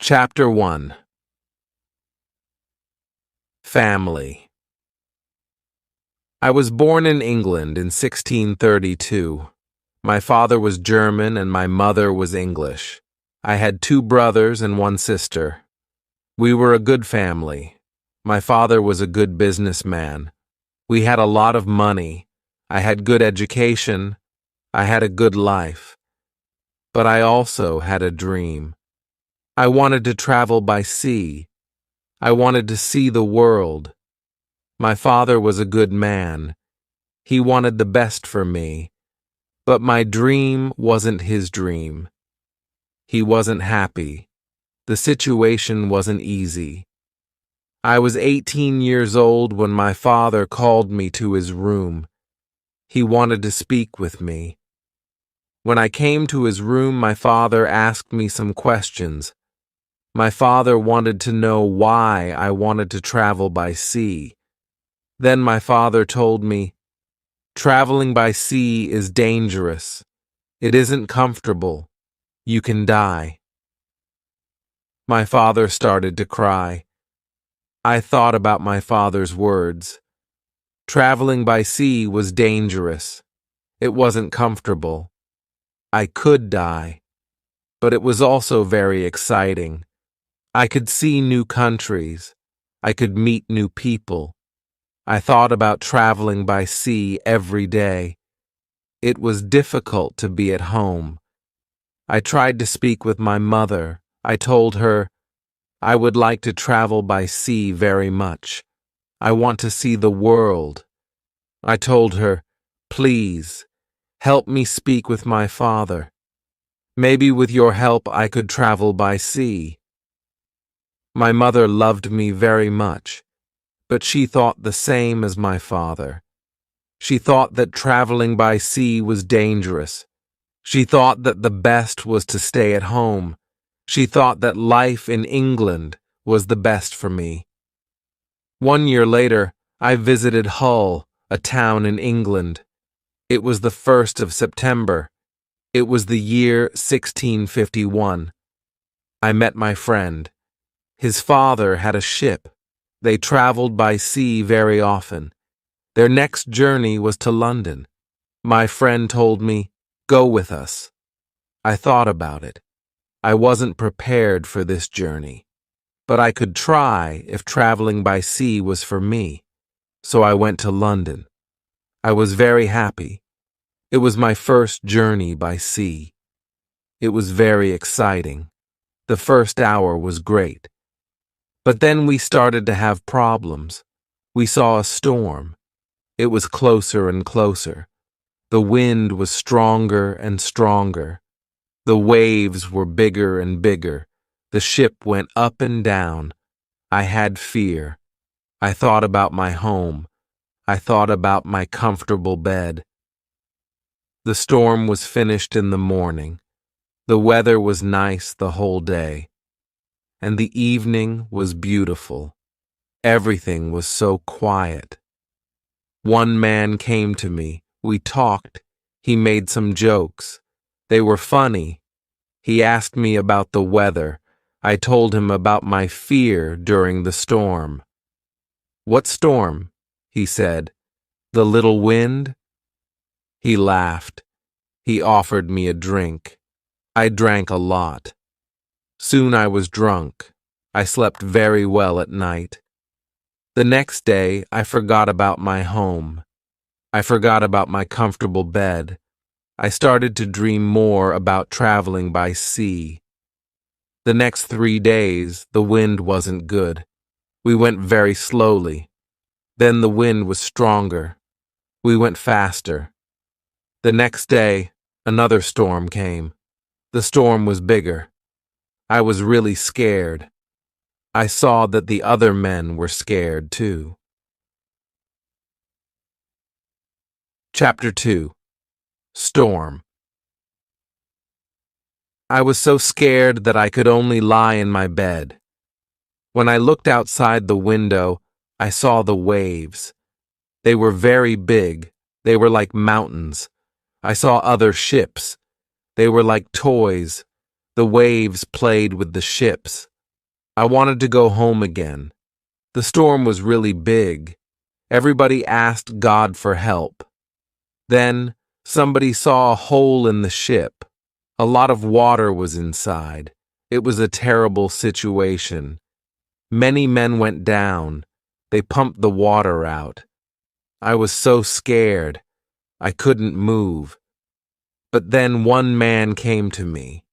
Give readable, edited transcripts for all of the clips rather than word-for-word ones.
Chapter 1. Family. I was born in England in 1632. My father was German and my mother was English. I had 2 brothers and 1 sister. We were a good family. My father was a good businessman. We had a lot of money. I had good education. I had a good life. But I also had a dream. I wanted to travel by sea. I wanted to see the world. My father was a good man. He wanted the best for me. But my dream wasn't his dream. He wasn't happy. The situation wasn't easy. I was 18 years old when my father called me to his room. He wanted to speak with me. When I came to his room, my father asked me some questions. My father wanted to know why I wanted to travel by sea. Then my father told me, "Traveling by sea is dangerous. It isn't comfortable. You can die." My father started to cry. I thought about my father's words. Traveling by sea was dangerous. It wasn't comfortable. I could die, but it was also very exciting. I could see new countries. I could meet new people. I thought about traveling by sea every day. It was difficult to be at home. I tried to speak with my mother. I told her, "I would like to travel by sea very much. I want to see the world." I told her, "Please, help me speak with my father. Maybe with your help I could travel by sea." My mother loved me very much, but she thought the same as my father. She thought that traveling by sea was dangerous. She thought that the best was to stay at home. She thought that life in England was the best for me. 1 year later, I visited Hull, a town in England. It was the 1st of September. It was the year 1651. I met my friend. His father had a ship. They traveled by sea very often. Their next journey was to London. My friend told me, "Go with us." I thought about it. I wasn't prepared for this journey, but I could try if traveling by sea was for me. So I went to London. I was very happy. It was my first journey by sea. It was very exciting. The first hour was great. But then we started to have problems. We saw a storm. It was closer and closer. The wind was stronger and stronger. The waves were bigger and bigger. The ship went up and down. I had fear. I thought about my home. I thought about my comfortable bed. The storm was finished in the morning. The weather was nice the whole day. And the evening was beautiful. Everything was so quiet. One man came to me. We talked. He made some jokes. They were funny. He asked me about the weather. I told him about my fear during the storm. "What storm?" he said. "The little wind?" He laughed. He offered me a drink. I drank a lot. Soon I was drunk. I slept very well at night. The next day, I forgot about my home. I forgot about my comfortable bed. I started to dream more about traveling by sea. The next 3 days, the wind wasn't good. We went very slowly. Then the wind was stronger. We went faster. The next day, another storm came. The storm was bigger. I was really scared. I saw that the other men were scared too. Chapter 2. Storm. I was so scared that I could only lie in my bed. When I looked outside the window, I saw the waves. They were very big. They were like mountains. I saw other ships. They were like toys. The waves played with the ships. I wanted to go home again. The storm was really big. Everybody asked God for help. Then somebody saw a hole in the ship. A lot of water was inside. It was a terrible situation. Many men went down. They pumped the water out. I was so scared. I couldn't move. But then one man came to me.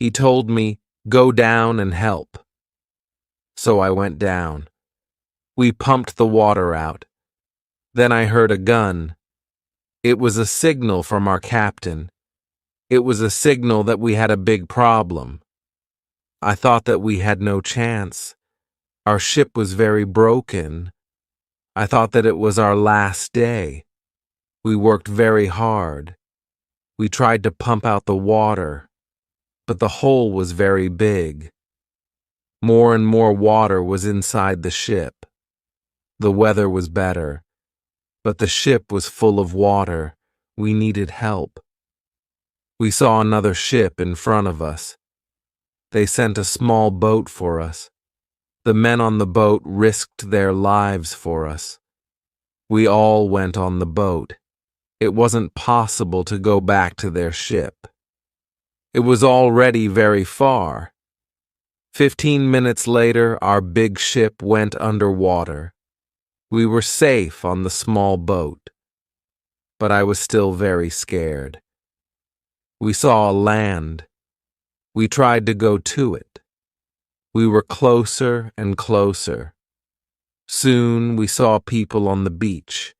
He told me, "Go down and help." So I went down. We pumped the water out. Then I heard a gun. It was a signal from our captain. It was a signal that we had a big problem. I thought that we had no chance. Our ship was very broken. I thought that it was our last day. We worked very hard. We tried to pump out the water, but the hole was very big. More and more water was inside the ship. The weather was better, but the ship was full of water. We needed help. We saw another ship in front of us. They sent a small boat for us. The men on the boat risked their lives for us. We all went on the boat. It wasn't possible to go back to their ship. It was already very far. 15 minutes later, our big ship went underwater. We were safe on the small boat, but I was still very scared. We saw a land. We tried to go to it. We were closer and closer. Soon we saw people on the beach.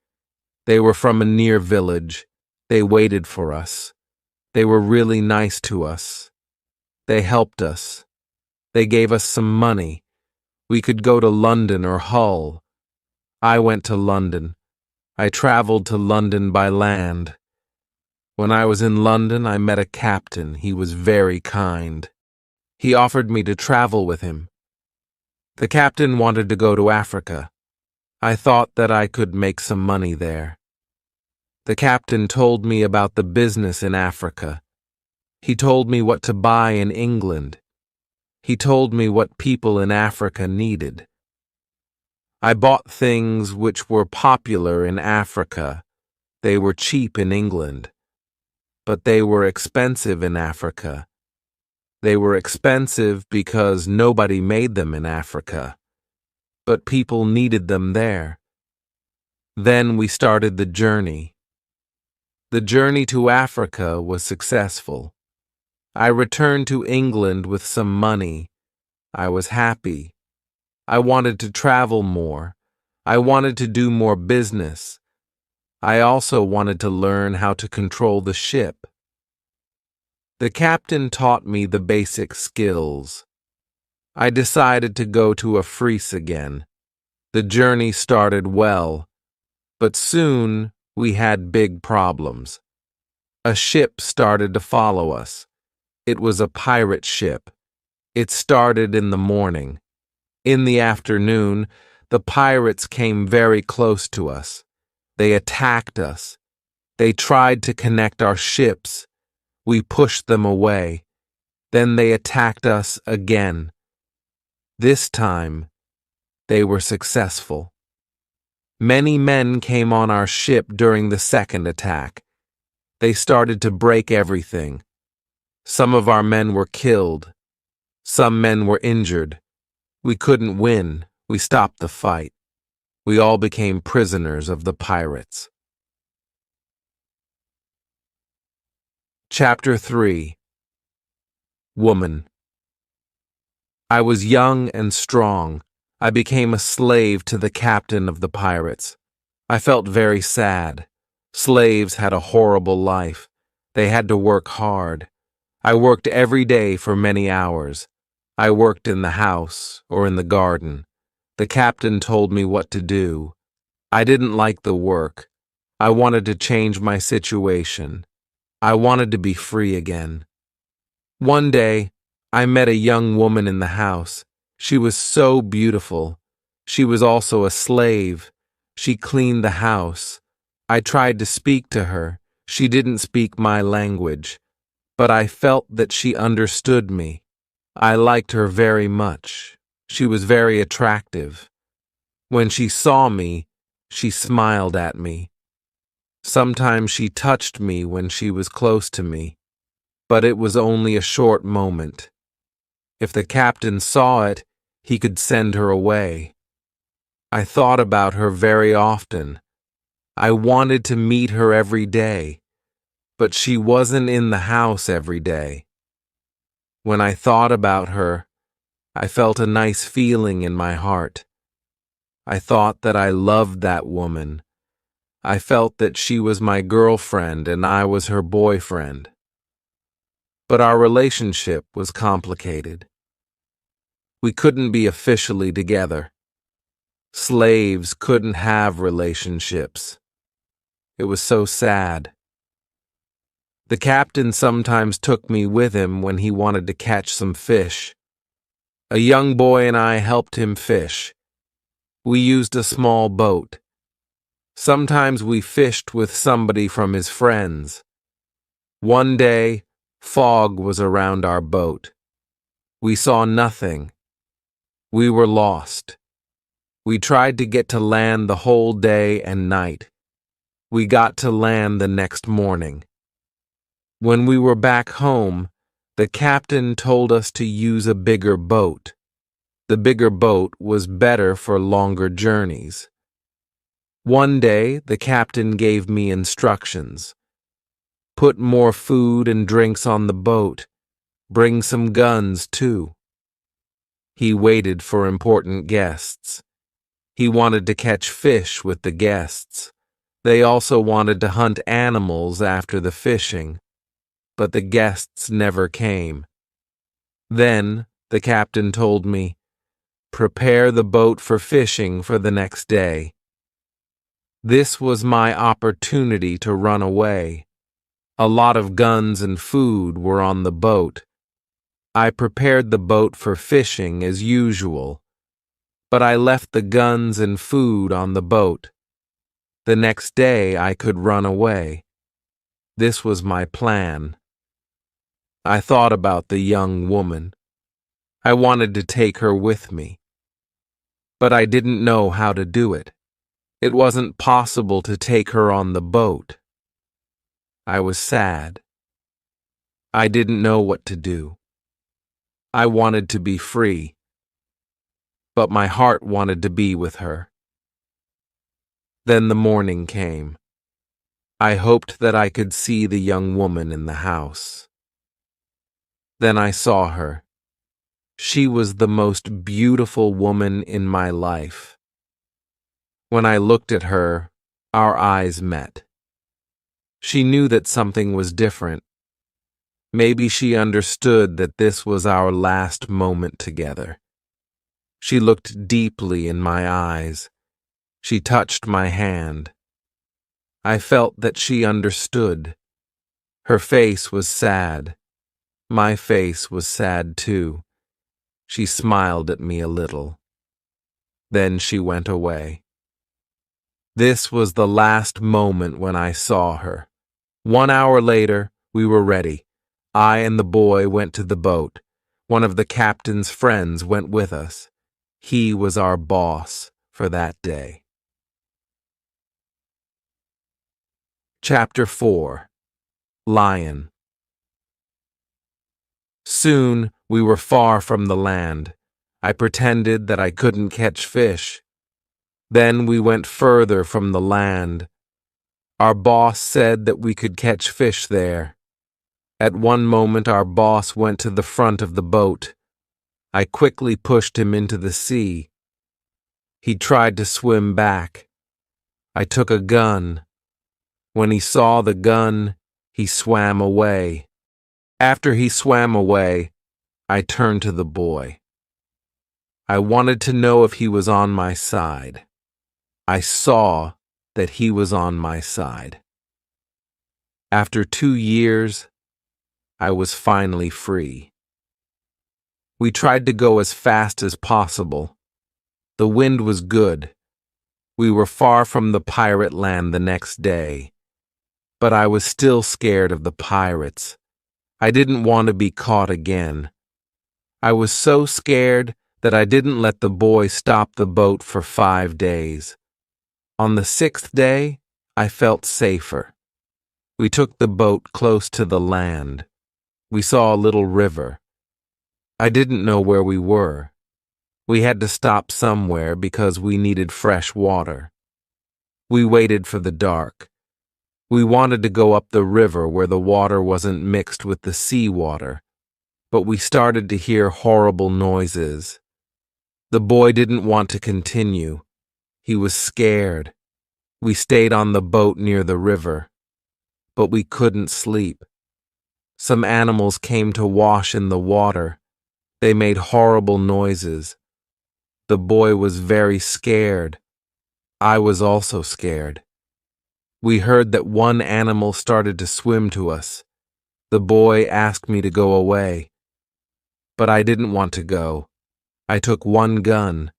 They were from a near village. They waited for us. They were really nice to us. They helped us. They gave us some money. We could go to London or Hull. I went to London. I traveled to London by land. When I was in London, I met a captain. He was very kind. He offered me to travel with him. The captain wanted to go to Africa. I thought that I could make some money there. The captain told me about the business in Africa. He told me what to buy in England. He told me what people in Africa needed. I bought things which were popular in Africa. They were cheap in England, but they were expensive in Africa. They were expensive because nobody made them in Africa, but people needed them there. Then we started the journey. The journey to Africa was successful. I returned to England with some money. I was happy. I wanted to travel more. I wanted to do more business. I also wanted to learn how to control the ship. The captain taught me the basic skills. I decided to go to Africe again. The journey started well, but soon we had big problems. A ship started to follow us. It was a pirate ship. It started in the morning. In the afternoon, the pirates came very close to us. They attacked us. They tried to connect our ships. We pushed them away. Then they attacked us again. This time, they were successful. Many men came on our ship during the second attack. They started to break everything. Some of our men were killed. Some men were injured. We couldn't win. We stopped the fight. We all became prisoners of the pirates. Chapter 3. Woman. I was young and strong. I became a slave to the captain of the pirates. I felt very sad. Slaves had a horrible life. They had to work hard. I worked every day for many hours. I worked in the house or in the garden. The captain told me what to do. I didn't like the work. I wanted to change my situation. I wanted to be free again. One day, I met a young woman in the house. She was so beautiful. She was also a slave. She cleaned the house. I tried to speak to her. She didn't speak my language, but I felt that she understood me. I liked her very much. She was very attractive. When she saw me, she smiled at me. Sometimes she touched me when she was close to me, but it was only a short moment. If the captain saw it, he could send her away. I thought about her very often. I wanted to meet her every day, but she wasn't in the house every day. When I thought about her, I felt a nice feeling in my heart. I thought that I loved that woman. I felt that she was my girlfriend and I was her boyfriend. But our relationship was complicated. We couldn't be officially together. Slaves couldn't have relationships. It was so sad. The captain sometimes took me with him when he wanted to catch some fish. A young boy and I helped him fish. We used a small boat. Sometimes we fished with somebody from his friends. One day, fog was around our boat. We saw nothing. We were lost. We tried to get to land the whole day and night. We got to land the next morning. When we were back home, the captain told us to use a bigger boat. The bigger boat was better for longer journeys. One day, the captain gave me instructions. Put more food and drinks on the boat. Bring some guns, too. He waited for important guests. He wanted to catch fish with the guests. They also wanted to hunt animals after the fishing, but the guests never came. Then the captain told me, "Prepare the boat for fishing for the next day." This was my opportunity to run away. A lot of guns and food were on the boat. I prepared the boat for fishing as usual, but I left the guns and food on the boat. The next day I could run away. This was my plan. I thought about the young woman. I wanted to take her with me, but I didn't know how to do it. It wasn't possible to take her on the boat. I was sad. I didn't know what to do. I wanted to be free, but my heart wanted to be with her. Then the morning came. I hoped that I could see the young woman in the house. Then I saw her. She was the most beautiful woman in my life. When I looked at her, our eyes met. She knew that something was different. Maybe she understood that this was our last moment together. She looked deeply in my eyes. She touched my hand. I felt that she understood. Her face was sad. My face was sad too. She smiled at me a little. Then she went away. This was the last moment when I saw her. 1 hour later, we were ready. I and the boy went to the boat. One of the captain's friends went with us. He was our boss for that day. Chapter 4. Lion. Soon we were far from the land. I pretended that I couldn't catch fish. Then we went further from the land. Our boss said that we could catch fish there. At one moment our boss went to the front of the boat. I quickly pushed him into the sea. He tried to swim back. I took a gun. When he saw the gun, he swam away. After he swam away, I turned to the boy. I wanted to know if he was on my side. I saw that he was on my side. After 2 years, I was finally free. We tried to go as fast as possible. The wind was good. We were far from the pirate land the next day, but I was still scared of the pirates. I didn't want to be caught again. I was so scared that I didn't let the boy stop the boat for 5 days. On the 6th day, I felt safer. We took the boat close to the land. We saw a little river. I didn't know where we were. We had to stop somewhere because we needed fresh water. We waited for the dark. We wanted to go up the river where the water wasn't mixed with the seawater, but we started to hear horrible noises. The boy didn't want to continue. He was scared. We stayed on the boat near the river, but we couldn't sleep. Some animals came to wash in the water. They made horrible noises. The boy was very scared. I was also scared. We heard that one animal started to swim to us. The boy asked me to go away, but I didn't want to go. I took one gun.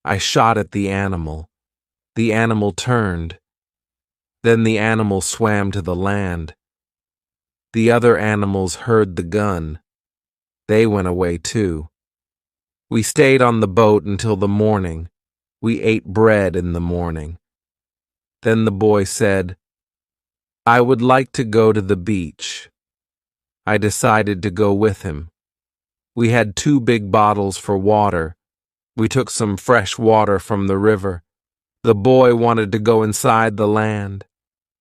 I shot at the animal. The animal turned. Then the animal swam to the land. The other animals heard the gun. They went away too. We stayed on the boat until the morning. We ate bread in the morning. Then the boy said, "I would like to go to the beach." I decided to go with him. We had 2 big bottles for water. We took some fresh water from the river. The boy wanted to go inside the land.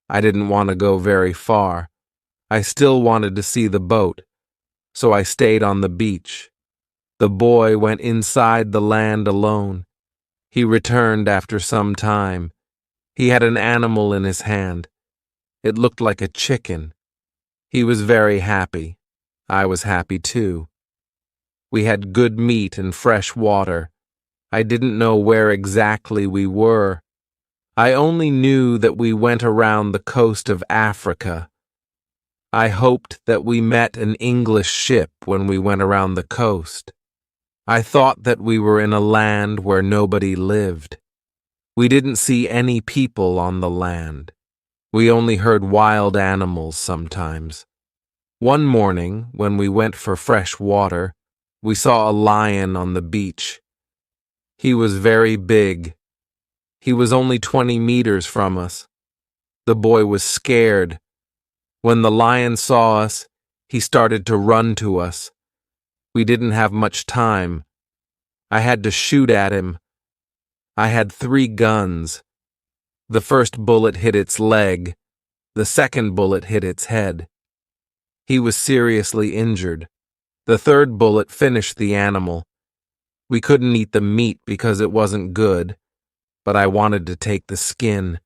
I didn't want to go very far. I still wanted to see the boat, so I stayed on the beach. The boy went inside the land alone. He returned after some time. He had an animal in his hand. It looked like a chicken. He was very happy. I was happy too. We had good meat and fresh water. I didn't know where exactly we were. I only knew that we went around the coast of Africa. I hoped that we met an English ship when we went around the coast. I thought that we were in a land where nobody lived. We didn't see any people on the land. We only heard wild animals sometimes. One morning, when we went for fresh water, we saw a lion on the beach. He was very big. He was only 20 meters from us. The boy was scared. When the lion saw us, he started to run to us. We didn't have much time. I had to shoot at him. I had 3 guns. The first bullet hit its leg. The second bullet hit its head. He was seriously injured. The third bullet finished the animal. We couldn't eat the meat because it wasn't good, but I wanted to take the skin.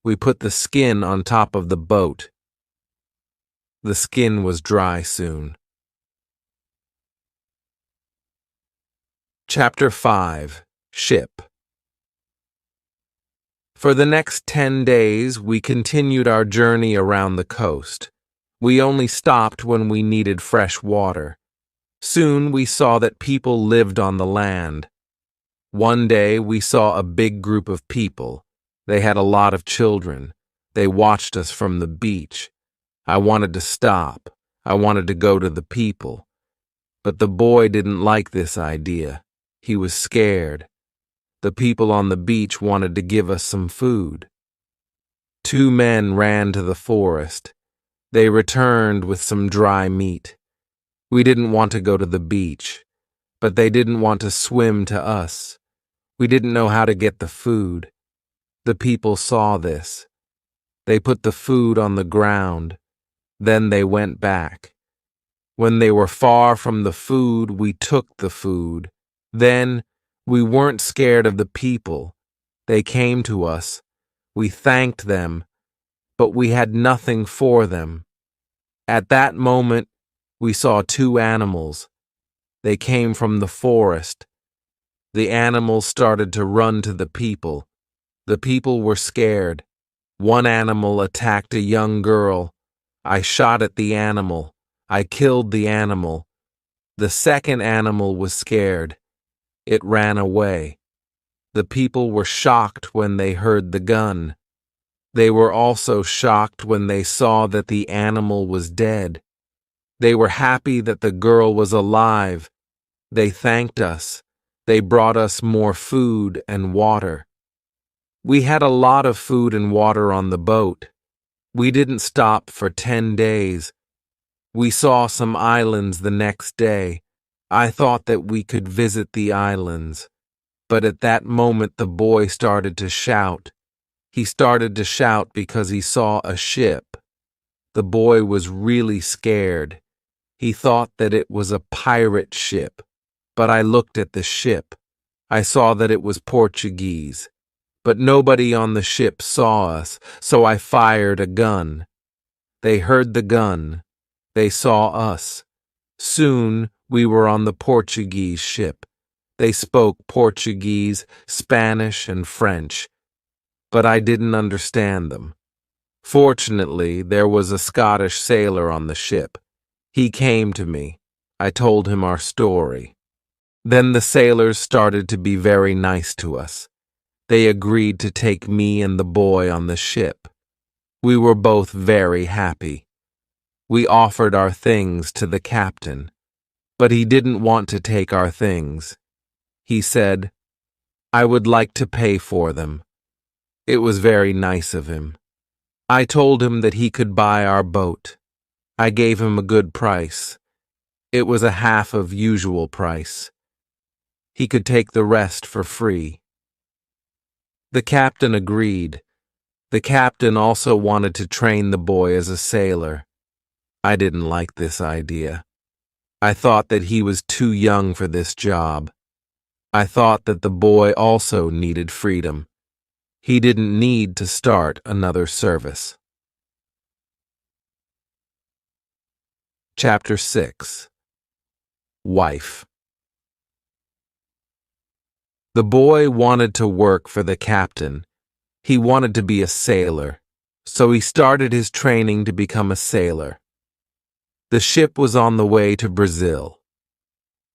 We put the skin on top of the boat. The skin was dry soon. Chapter 5. Ship. For the next 10 days, we continued our journey around the coast. We only stopped when we needed fresh water. Soon we saw that people lived on the land. One day we saw a big group of people. They had a lot of children. They watched us from the beach. I wanted to stop. I wanted to go to the people. But the boy didn't like this idea. He was scared. The people on the beach wanted to give us some food. 2 men ran to the forest. They returned with some dry meat. We didn't want to go to the beach, but they didn't want to swim to us. We didn't know how to get the food. The people saw this. They put the food on the ground. Then they went back. When they were far from the food, we took the food. Then we weren't scared of the people. They came to us. We thanked them, but we had nothing for them. At that moment, we saw 2 animals. They came from the forest. The animals started to run to the people. The people were scared. One animal attacked a young girl. I shot at the animal. I killed the animal. The second animal was scared. It ran away. The people were shocked when they heard the gun. They were also shocked when they saw that the animal was dead. They were happy that the girl was alive. They thanked us. They brought us more food and water. We had a lot of food and water on the boat. We didn't stop for 10 days. We saw some islands the next day. I thought that we could visit the islands. But at that moment the boy started to shout. He started to shout because he saw a ship. The boy was really scared. He thought that it was a pirate ship. But I looked at the ship. I saw that it was Portuguese. But nobody on the ship saw us, so I fired a gun. They heard the gun. They saw us. Soon we were on the Portuguese ship. They spoke Portuguese, Spanish, and French, but I didn't understand them. Fortunately, there was a Scottish sailor on the ship. He came to me. I told him our story. Then the sailors started to be very nice to us. They agreed to take me and the boy on the ship. We were both very happy. We offered our things to the captain, but he didn't want to take our things. He said, "I would like to pay for them." It was very nice of him. I told him that he could buy our boat. I gave him a good price. It was a half of usual price. He could take the rest for free. The captain agreed. The captain also wanted to train the boy as a sailor. I didn't like this idea. I thought that he was too young for this job. I thought that the boy also needed freedom. He didn't need to start another service. Chapter 6. Wife. The boy wanted to work for the captain. He wanted to be a sailor, so he started his training to become a sailor. The ship was on the way to Brazil.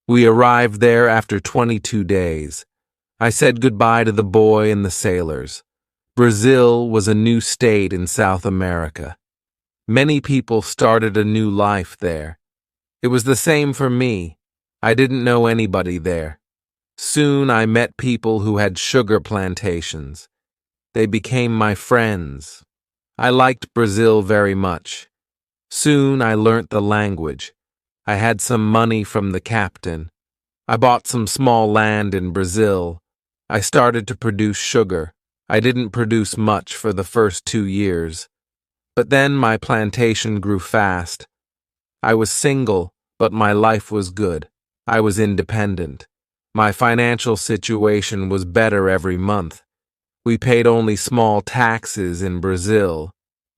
We arrived there after 22 days. I said goodbye to the boy and the sailors. Brazil was a new state in South America. Many people started a new life there. It was the same for me. I didn't know anybody there. Soon I met people who had sugar plantations. They became my friends. I liked Brazil very much. Soon I learnt the language. I had some money from the captain. I bought some small land in Brazil. I started to produce sugar. I didn't produce much for the first 2 years. But then my plantation grew fast. I was single, but my life was good. I was independent. My financial situation was better every month. We paid only small taxes in Brazil.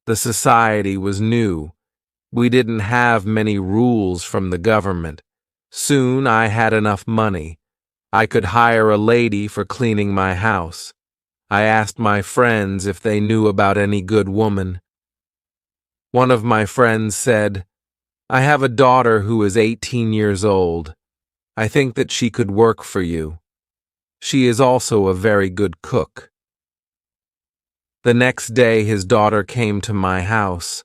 The society was new. We didn't have many rules from the government. Soon I had enough money. I could hire a lady for cleaning my house. I asked my friends if they knew about any good woman. One of my friends said, "I have a daughter who is 18 years old. I think that she could work for you. She is also a very good cook." The next day his daughter came to my house.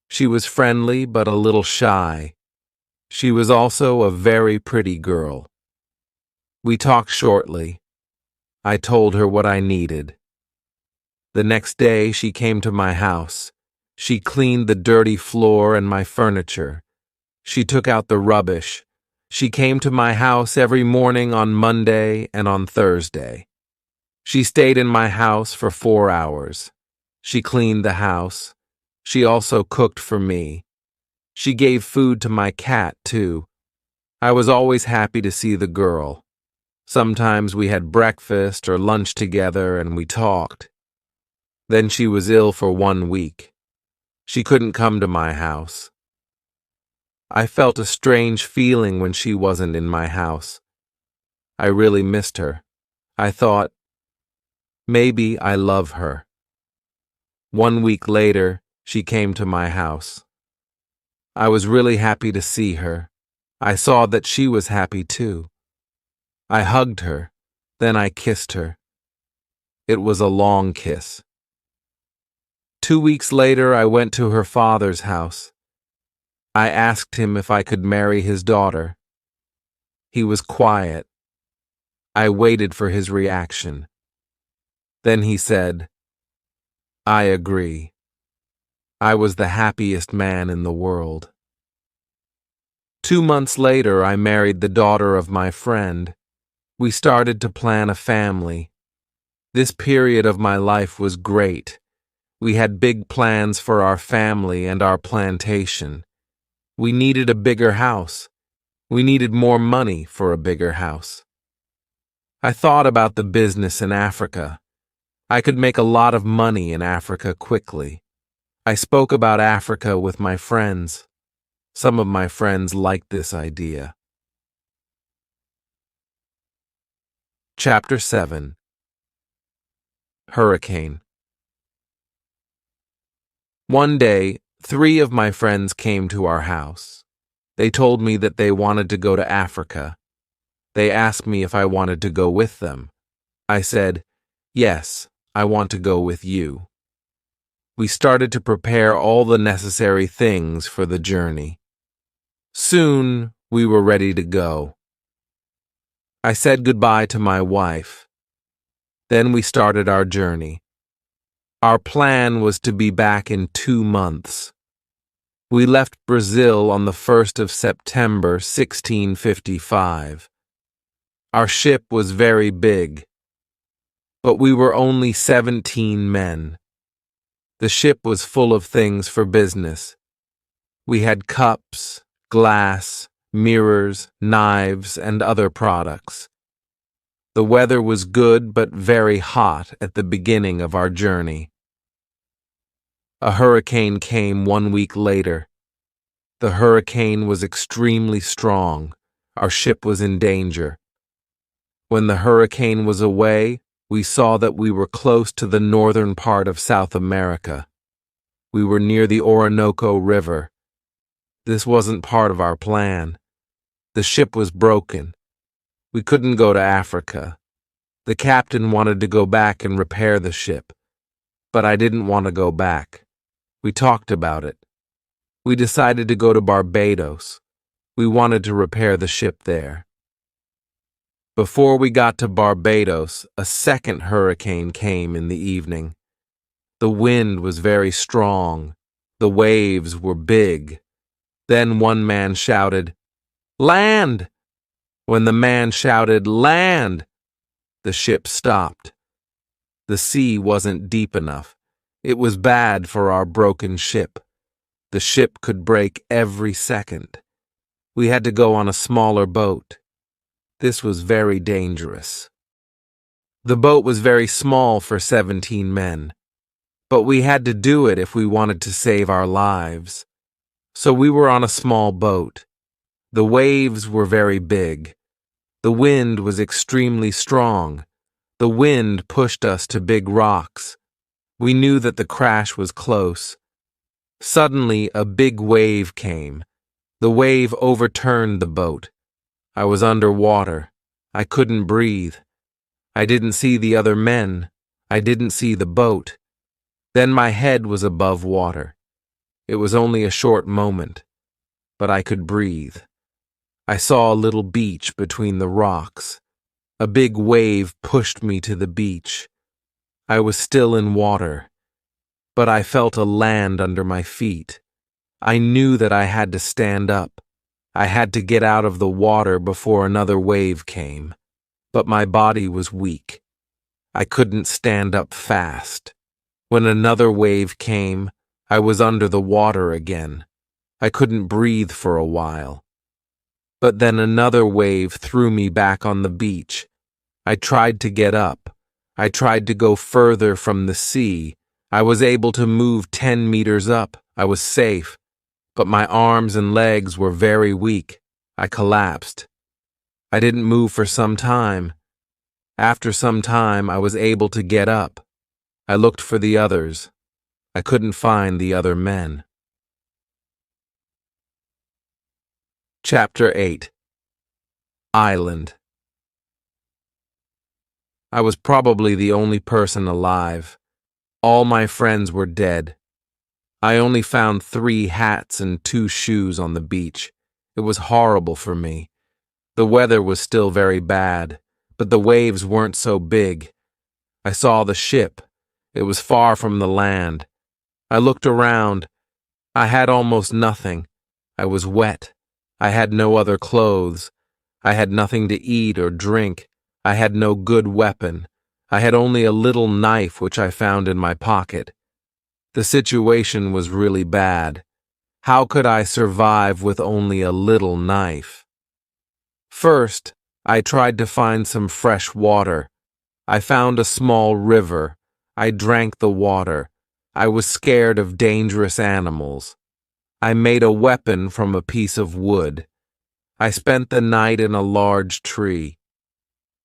She was friendly but a little shy. She was also a very pretty girl. We talked shortly. I told her what I needed. The next day she came to my house. She cleaned the dirty floor and my furniture. She took out the rubbish. She came to my house every morning on Monday and on Thursday. She stayed in my house for 4 hours. She cleaned the house. She also cooked for me. She gave food to my cat, too. I was always happy to see the girl. Sometimes we had breakfast or lunch together and we talked. Then she was ill for 1 week. She couldn't come to my house. I felt a strange feeling when she wasn't in my house. I really missed her. I thought, maybe I love her. 1 week later, she came to my house. I was really happy to see her. I saw that she was happy too. I hugged her, then I kissed her. It was a long kiss. 2 weeks later, I went to her father's house. I asked him if I could marry his daughter. He was quiet. I waited for his reaction. Then he said, "I agree." I was the happiest man in the world. 2 months later, I married the daughter of my friend. We started to plan a family. This period of my life was great. We had big plans for our family and our plantation. We needed a bigger house. We needed more money for a bigger house. I thought about the business in Africa. I could make a lot of money in Africa quickly. I spoke about Africa with my friends. Some of my friends liked this idea. Chapter 7. Hurricane. One day, 3 of my friends came to our house. They told me that they wanted to go to Africa. They asked me if I wanted to go with them. I said, "Yes, I want to go with you." We started to prepare all the necessary things for the journey. Soon, we were ready to go. I said goodbye to my wife. Then we started our journey. Our plan was to be back in 2 months. We left Brazil on the 1st of September, 1655. Our ship was very big, but we were only 17 men. The ship was full of things for business. We had cups, glass, mirrors, knives, and other products. The weather was good but very hot at the beginning of our journey. A hurricane came 1 week later. The hurricane was extremely strong. Our ship was in danger. When the hurricane was away, we saw that we were close to the northern part of South America. We were near the Orinoco River. This wasn't part of our plan. The ship was broken. We couldn't go to Africa. The captain wanted to go back and repair the ship, but I didn't want to go back. We talked about it. We decided to go to Barbados. We wanted to repair the ship there. Before we got to Barbados, a second hurricane came in the evening. The wind was very strong. The waves were big. Then one man shouted, "Land!" When the man shouted, "Land!" the ship stopped. The sea wasn't deep enough. It was bad for our broken ship. The ship could break every second. We had to go on a smaller boat. This was very dangerous. The boat was very small for 17 men, but we had to do it if we wanted to save our lives. So we were on a small boat. The waves were very big. The wind was extremely strong. The wind pushed us to big rocks. We knew that the crash was close. Suddenly, a big wave came. The wave overturned the boat. I was underwater. I couldn't breathe. I didn't see the other men. I didn't see the boat. Then my head was above water. It was only a short moment, but I could breathe. I saw a little beach between the rocks. A big wave pushed me to the beach. I was still in water, but I felt a land under my feet. I knew that I had to stand up. I had to get out of the water before another wave came, but my body was weak. I couldn't stand up fast. When another wave came, I was under the water again. I couldn't breathe for a while. But then another wave threw me back on the beach. I tried to get up. I tried to go further from the sea. I was able to move 10 meters up. I was safe. But my arms and legs were very weak. I collapsed. I didn't move for some time. After some time, I was able to get up. I looked for the others. I couldn't find the other men. Chapter 8. Island. I was probably the only person alive. All my friends were dead. I only found 3 hats and 2 shoes on the beach. It was horrible for me. The weather was still very bad, but the waves weren't so big. I saw the ship. It was far from the land. I looked around. I had almost nothing. I was wet. I had no other clothes. I had nothing to eat or drink. I had no good weapon. I had only a little knife which I found in my pocket. The situation was really bad. How could I survive with only a little knife? First, I tried to find some fresh water. I found a small river. I drank the water. I was scared of dangerous animals. I made a weapon from a piece of wood. I spent the night in a large tree.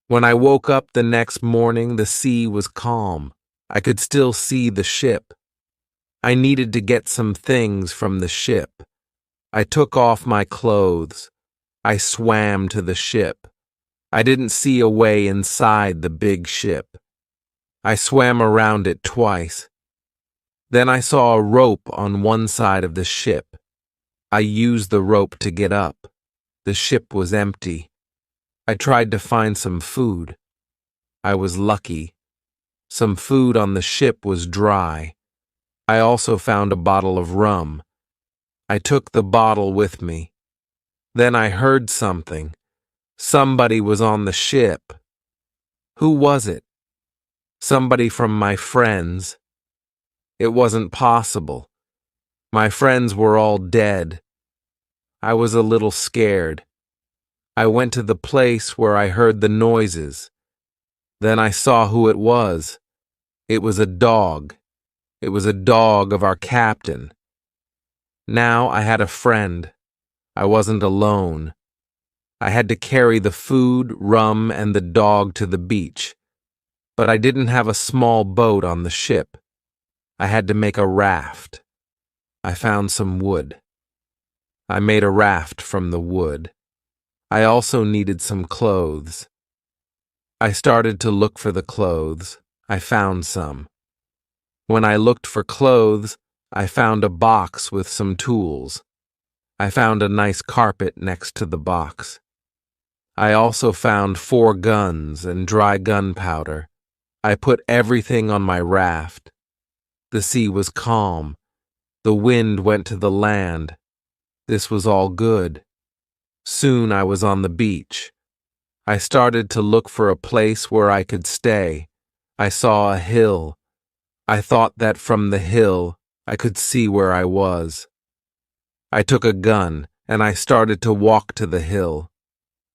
When I woke up the next morning, the sea was calm. I could still see the ship. I needed to get some things from the ship. I took off my clothes. I swam to the ship. I didn't see a way inside the big ship. I swam around it twice. Then I saw a rope on one side of the ship. I used the rope to get up. The ship was empty. I tried to find some food. I was lucky. Some food on the ship was dry. I also found a bottle of rum. I took the bottle with me. Then I heard something. Somebody was on the ship. Who was it? Somebody from my friends. It wasn't possible. My friends were all dead. I was a little scared. I went to the place where I heard the noises. Then I saw who it was. It was a dog. It was a dog of our captain. Now I had a friend. I wasn't alone. I had to carry the food, rum, and the dog to the beach. But I didn't have a small boat on the ship. I had to make a raft. I found some wood. I made a raft from the wood. I also needed some clothes. I started to look for the clothes. I found some. When I looked for clothes, I found a box with some tools. I found a nice carpet next to the box. I also found 4 guns and dry gunpowder. I put everything on my raft. The sea was calm. The wind went to the land. This was all good. Soon I was on the beach. I started to look for a place where I could stay. I saw a hill. I thought that from the hill I could see where I was. I took a gun and I started to walk to the hill.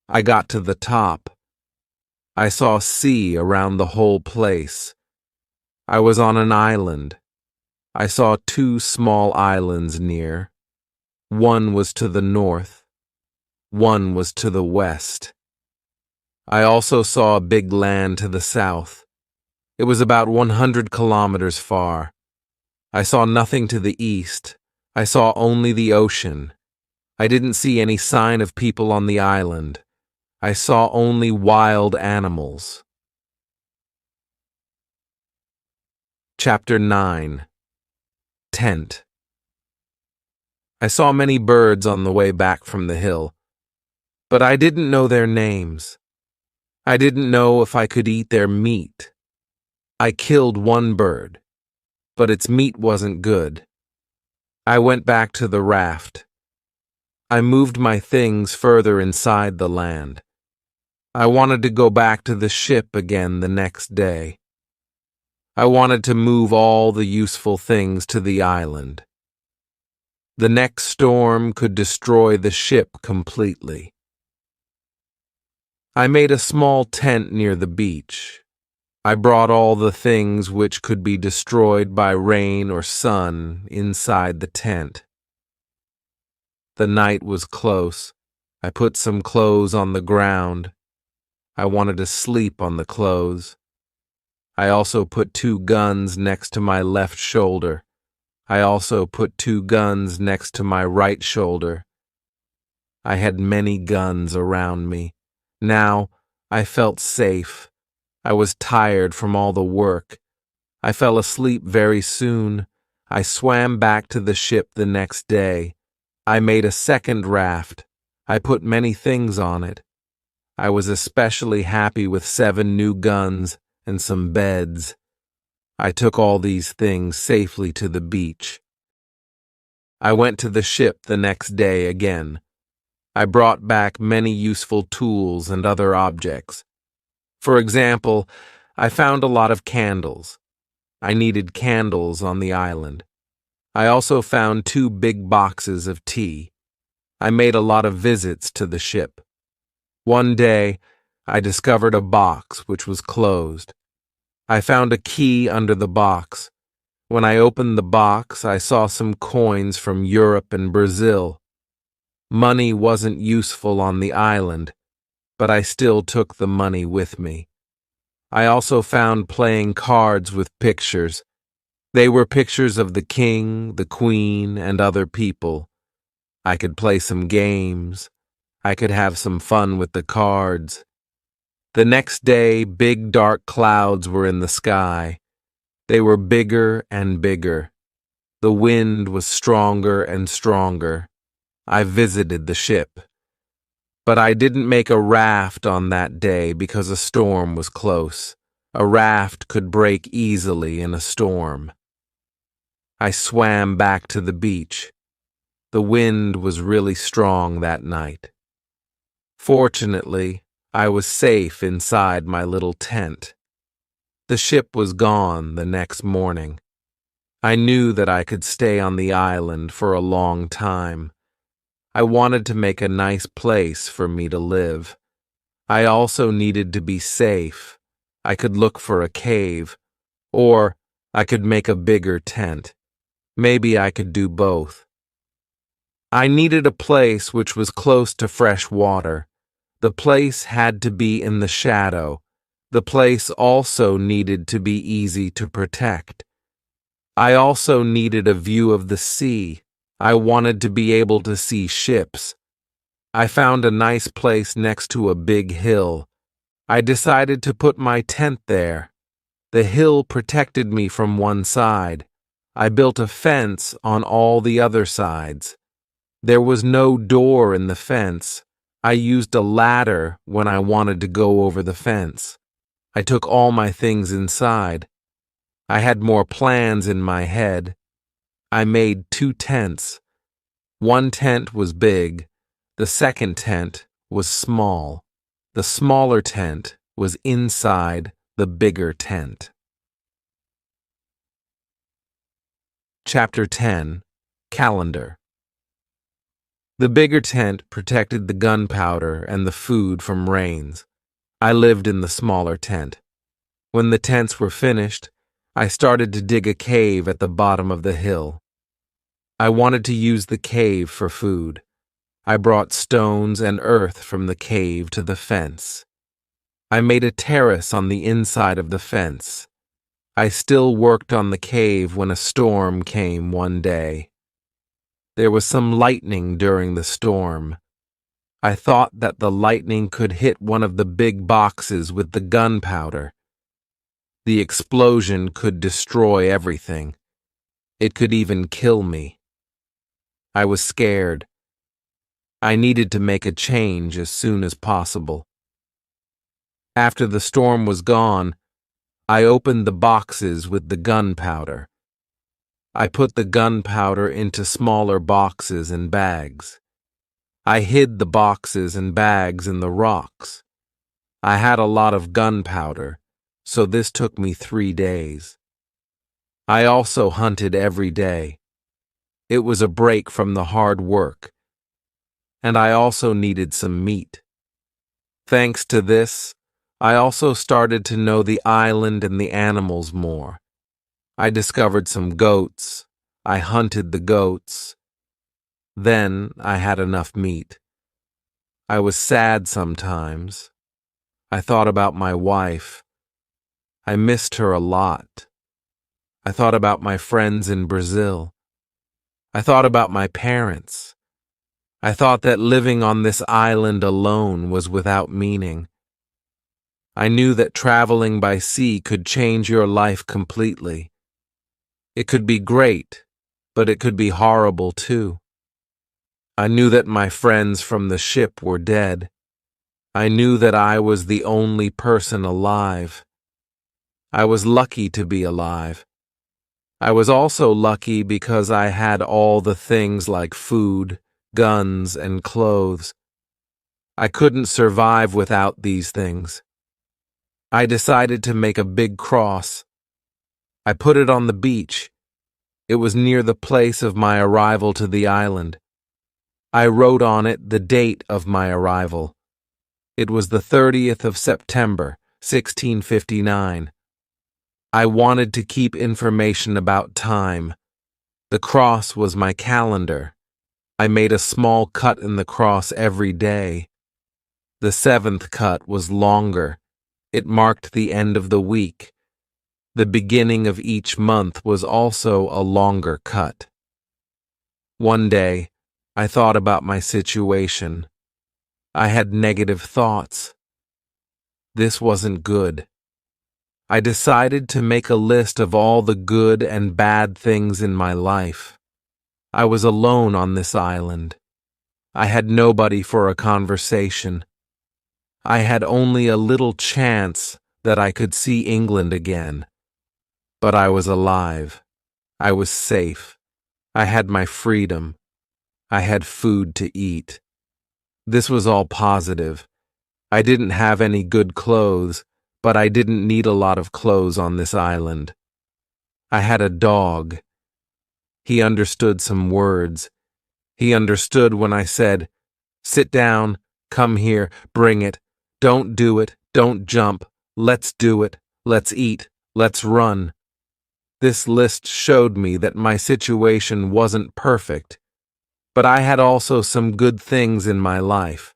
I got to the top. I saw sea around the whole place. I was on an island. I saw 2 small islands near. One was to the north. One was to the west. I also saw a big land to the south. It was about 100 kilometers far. I saw nothing to the east. I saw only the ocean. I didn't see any sign of people on the island. I saw only wild animals. Chapter 9. Tent. I saw many birds on the way back from the hill, but I didn't know their names. I didn't know if I could eat their meat. I killed one bird, but its meat wasn't good. I went back to the raft. I moved my things further inside the land. I wanted to go back to the ship again the next day. I wanted to move all the useful things to the island. The next storm could destroy the ship completely. I made a small tent near the beach. I brought all the things which could be destroyed by rain or sun inside the tent. The night was close. I put some clothes on the ground. I wanted to sleep on the clothes. I also put 2 guns next to my left shoulder. I also put 2 guns next to my right shoulder. I had many guns around me. Now I felt safe. I was tired from all the work. I fell asleep very soon. I swam back to the ship the next day. I made a second raft. I put many things on it. I was especially happy with 7 new guns and some beds. I took all these things safely to the beach. I went to the ship the next day again. I brought back many useful tools and other objects. For example, I found a lot of candles. I needed candles on the island. I also found 2 big boxes of tea. I made a lot of visits to the ship. One day, I discovered a box which was closed. I found a key under the box. When I opened the box, I saw some coins from Europe and Brazil. Money wasn't useful on the island, but I still took the money with me. I also found playing cards with pictures. They were pictures of the king, the queen, and other people. I could play some games. I could have some fun with the cards. The next day, big dark clouds were in the sky. They were bigger and bigger. The wind was stronger and stronger. I visited the ship. But I didn't make a raft on that day because a storm was close. A raft could break easily in a storm. I swam back to the beach. The wind was really strong that night. Fortunately, I was safe inside my little tent. The ship was gone the next morning. I knew that I could stay on the island for a long time. I wanted to make a nice place for me to live. I also needed to be safe. I could look for a cave, or I could make a bigger tent. Maybe I could do both. I needed a place which was close to fresh water. The place had to be in the shadow. The place also needed to be easy to protect. I also needed a view of the sea. I wanted to be able to see ships. I found a nice place next to a big hill. I decided to put my tent there. The hill protected me from one side. I built a fence on all the other sides. There was no door in the fence. I used a ladder when I wanted to go over the fence. I took all my things inside. I had more plans in my head. I made 2 tents. One tent was big. The second tent was small. The smaller tent was inside the bigger tent. Chapter 10. Calendar. The bigger tent protected the gunpowder and the food from rains. I lived in the smaller tent. When the tents were finished, I started to dig a cave at the bottom of the hill. I wanted to use the cave for food. I brought stones and earth from the cave to the fence. I made a terrace on the inside of the fence. I still worked on the cave when a storm came one day. There was some lightning during the storm. I thought that the lightning could hit one of the big boxes with the gunpowder. The explosion could destroy everything. It could even kill me. I was scared. I needed to make a change as soon as possible. After the storm was gone, I opened the boxes with the gunpowder. I put the gunpowder into smaller boxes and bags. I hid the boxes and bags in the rocks. I had a lot of gunpowder, so this took me 3 days. I also hunted every day. It was a break from the hard work, and I also needed some meat. Thanks to this, I also started to know the island and the animals more. I discovered some goats. I hunted the goats. Then I had enough meat. I was sad sometimes. I thought about my wife. I missed her a lot. I thought about my friends in Brazil. I thought about my parents. I thought that living on this island alone was without meaning. I knew that traveling by sea could change your life completely. It could be great, but it could be horrible too. I knew that my friends from the ship were dead. I knew that I was the only person alive. I was lucky to be alive. I was also lucky because I had all the things like food, guns, and clothes. I couldn't survive without these things. I decided to make a big cross. I put it on the beach. It was near the place of my arrival to the island. I wrote on it the date of my arrival. It was the 30th of September, 1659. I wanted to keep information about time. The cross was my calendar. I made a small cut in the cross every day. The 7th cut was longer. It marked the end of the week. The beginning of each month was also a longer cut. One day, I thought about my situation. I had negative thoughts. This wasn't good. I decided to make a list of all the good and bad things in my life. I was alone on this island. I had nobody for a conversation. I had only a little chance that I could see England again. But I was alive. I was safe. I had my freedom. I had food to eat. This was all positive. I didn't have any good clothes, but I didn't need a lot of clothes on this island. I had a dog. He understood some words. He understood when I said, "Sit down, come here, bring it, don't do it, don't jump, let's do it, let's eat, let's run." This list showed me that my situation wasn't perfect, but I had also some good things in my life.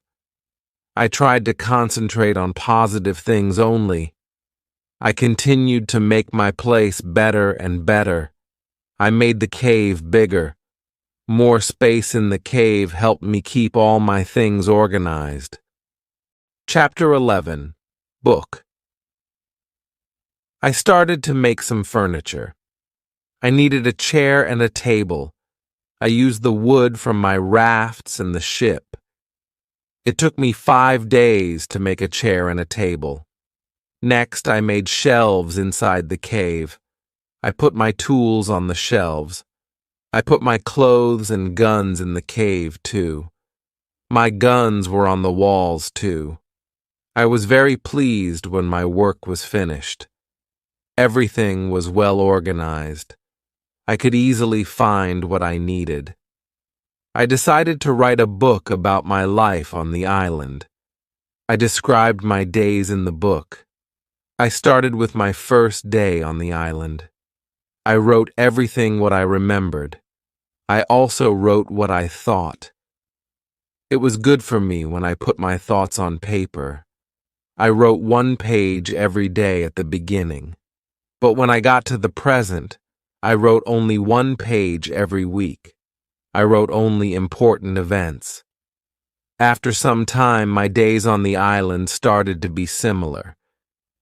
I tried to concentrate on positive things only. I continued to make my place better and better. I made the cave bigger. More space in the cave helped me keep all my things organized. Chapter 11. Book. I started to make some furniture. I needed a chair and a table. I used the wood from my rafts and the ship. It took me 5 days to make a chair and a table. Next, I made shelves inside the cave. I put my tools on the shelves. I put my clothes and guns in the cave, too. My guns were on the walls, too. I was very pleased when my work was finished. Everything was well organized. I could easily find what I needed. I decided to write a book about my life on the island. I described my days in the book. I started with my first day on the island. I wrote everything what I remembered. I also wrote what I thought. It was good for me when I put my thoughts on paper. I wrote 1 page every day at the beginning. But when I got to the present, I wrote only 1 page every week. I wrote only important events. After some time, my days on the island started to be similar,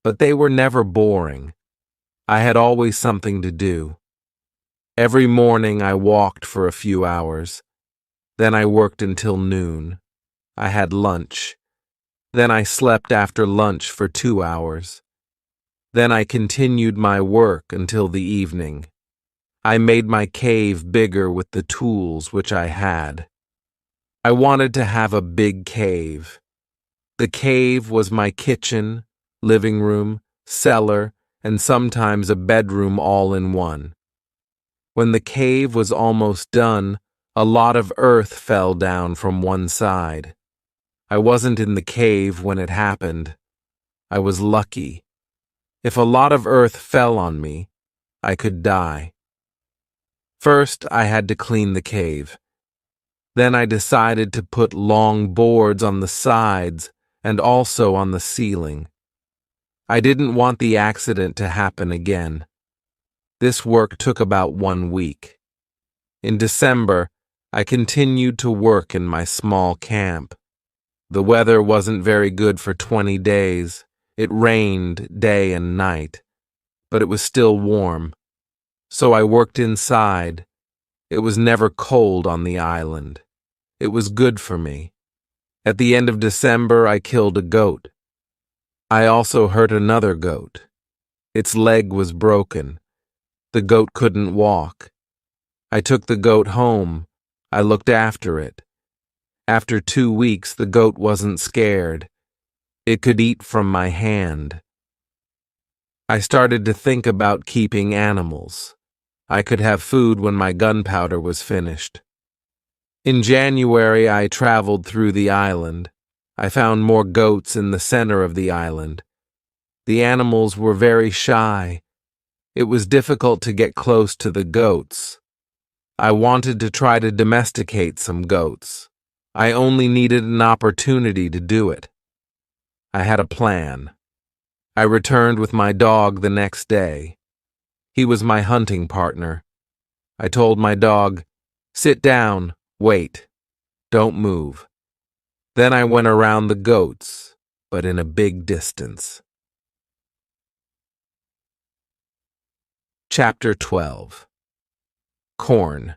but they were never boring. I had always something to do. Every morning I walked for a few hours. Then I worked until noon. I had lunch. Then I slept after lunch for 2 hours. Then I continued my work until the evening. I made my cave bigger with the tools which I had. I wanted to have a big cave. The cave was my kitchen, living room, cellar, and sometimes a bedroom all in one. When the cave was almost done, a lot of earth fell down from one side. I wasn't in the cave when it happened. I was lucky. If a lot of earth fell on me, I could die. First, I had to clean the cave. Then I decided to put long boards on the sides and also on the ceiling. I didn't want the accident to happen again. This work took about 1 week. In December, I continued to work in my small camp. The weather wasn't very good for 20 days. It rained day and night, but it was still warm. So I worked inside. It was never cold on the island. It was good for me. At the end of December, I killed a goat. I also hurt another goat. Its leg was broken. The goat couldn't walk. I took the goat home. I looked after it. After 2 weeks, the goat wasn't scared. It could eat from my hand. I started to think about keeping animals. I could have food when my gunpowder was finished. In January, I traveled through the island. I found more goats in the center of the island. The animals were very shy. It was difficult to get close to the goats. I wanted to try to domesticate some goats. I only needed an opportunity to do it. I had a plan. I returned with my dog the next day. He was my hunting partner. I told my dog, "Sit down, wait, don't move." Then I went around the goats, but in a big distance. Chapter 12. Corn.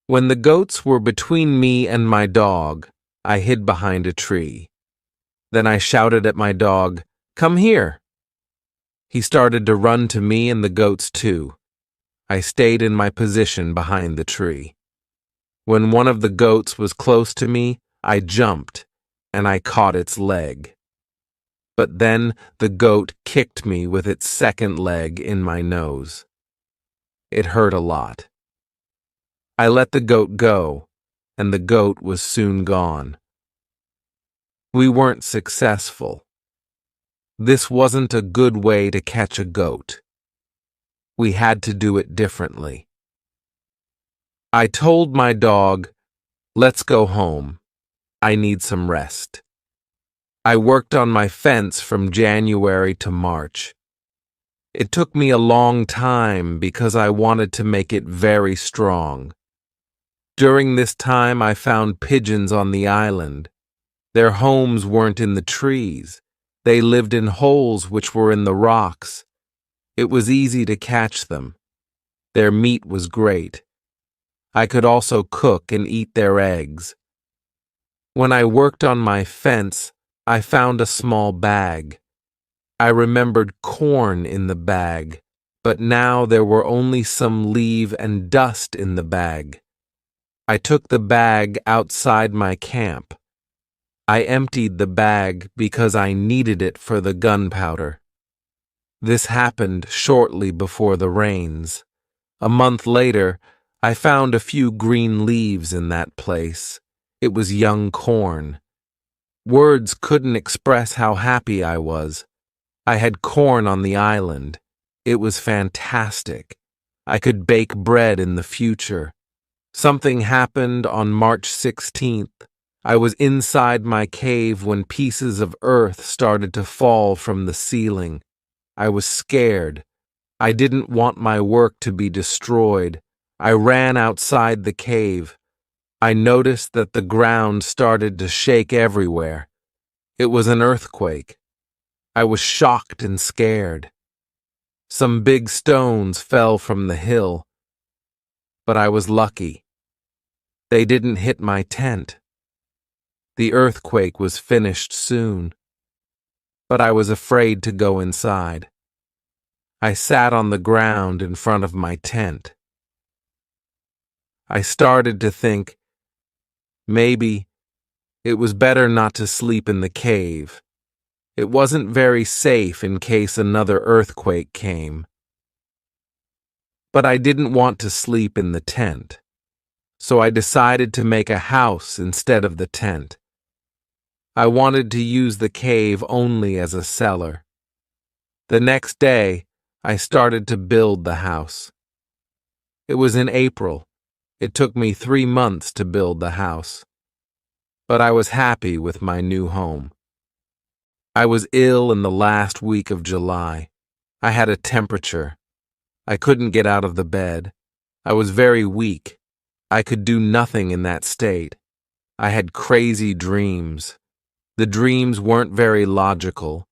When the goats were between me and my dog, I hid behind a tree. Then I shouted at my dog, "Come here." He started to run to me and the goats too. I stayed in my position behind the tree. When one of the goats was close to me, I jumped and I caught its leg. But then the goat kicked me with its second leg in my nose. It hurt a lot. I let the goat go, and the goat was soon gone. We weren't successful. This wasn't a good way to catch a goat. We had to do it differently. I told my dog, "Let's go home. I need some rest." I worked on my fence from January to March. It took me a long time because I wanted to make it very strong. During this time, I found pigeons on the island. Their homes weren't in the trees. They lived in holes which were in the rocks. It was easy to catch them. Their meat was great. I could also cook and eat their eggs. When I worked on my fence, I found a small bag. I remembered corn in the bag, but now there were only some leaf and dust in the bag. I took the bag outside my camp. I emptied the bag because I needed it for the gunpowder. This happened shortly before the rains. A month later, I found a few green leaves in that place. It was young corn. Words couldn't express how happy I was. I had corn on the island. It was fantastic. I could bake bread in the future. Something happened on March 16th. I was inside my cave when pieces of earth started to fall from the ceiling. I was scared. I didn't want my work to be destroyed. I ran outside the cave. I noticed that the ground started to shake everywhere. It was an earthquake. I was shocked and scared. Some big stones fell from the hill. But I was lucky. They didn't hit my tent. The earthquake was finished soon. But I was afraid to go inside. I sat on the ground in front of my tent. I started to think, maybe it was better not to sleep in the cave. It wasn't very safe in case another earthquake came. But I didn't want to sleep in the tent, so I decided to make a house instead of the tent. I wanted to use the cave only as a cellar. The next day, I started to build the house. It was in April. It took me 3 months to build the house. But I was happy with my new home. I was ill in the last week of July. I had a temperature. I couldn't get out of the bed. I was very weak. I could do nothing in that state. I had crazy dreams. The dreams weren't very logical,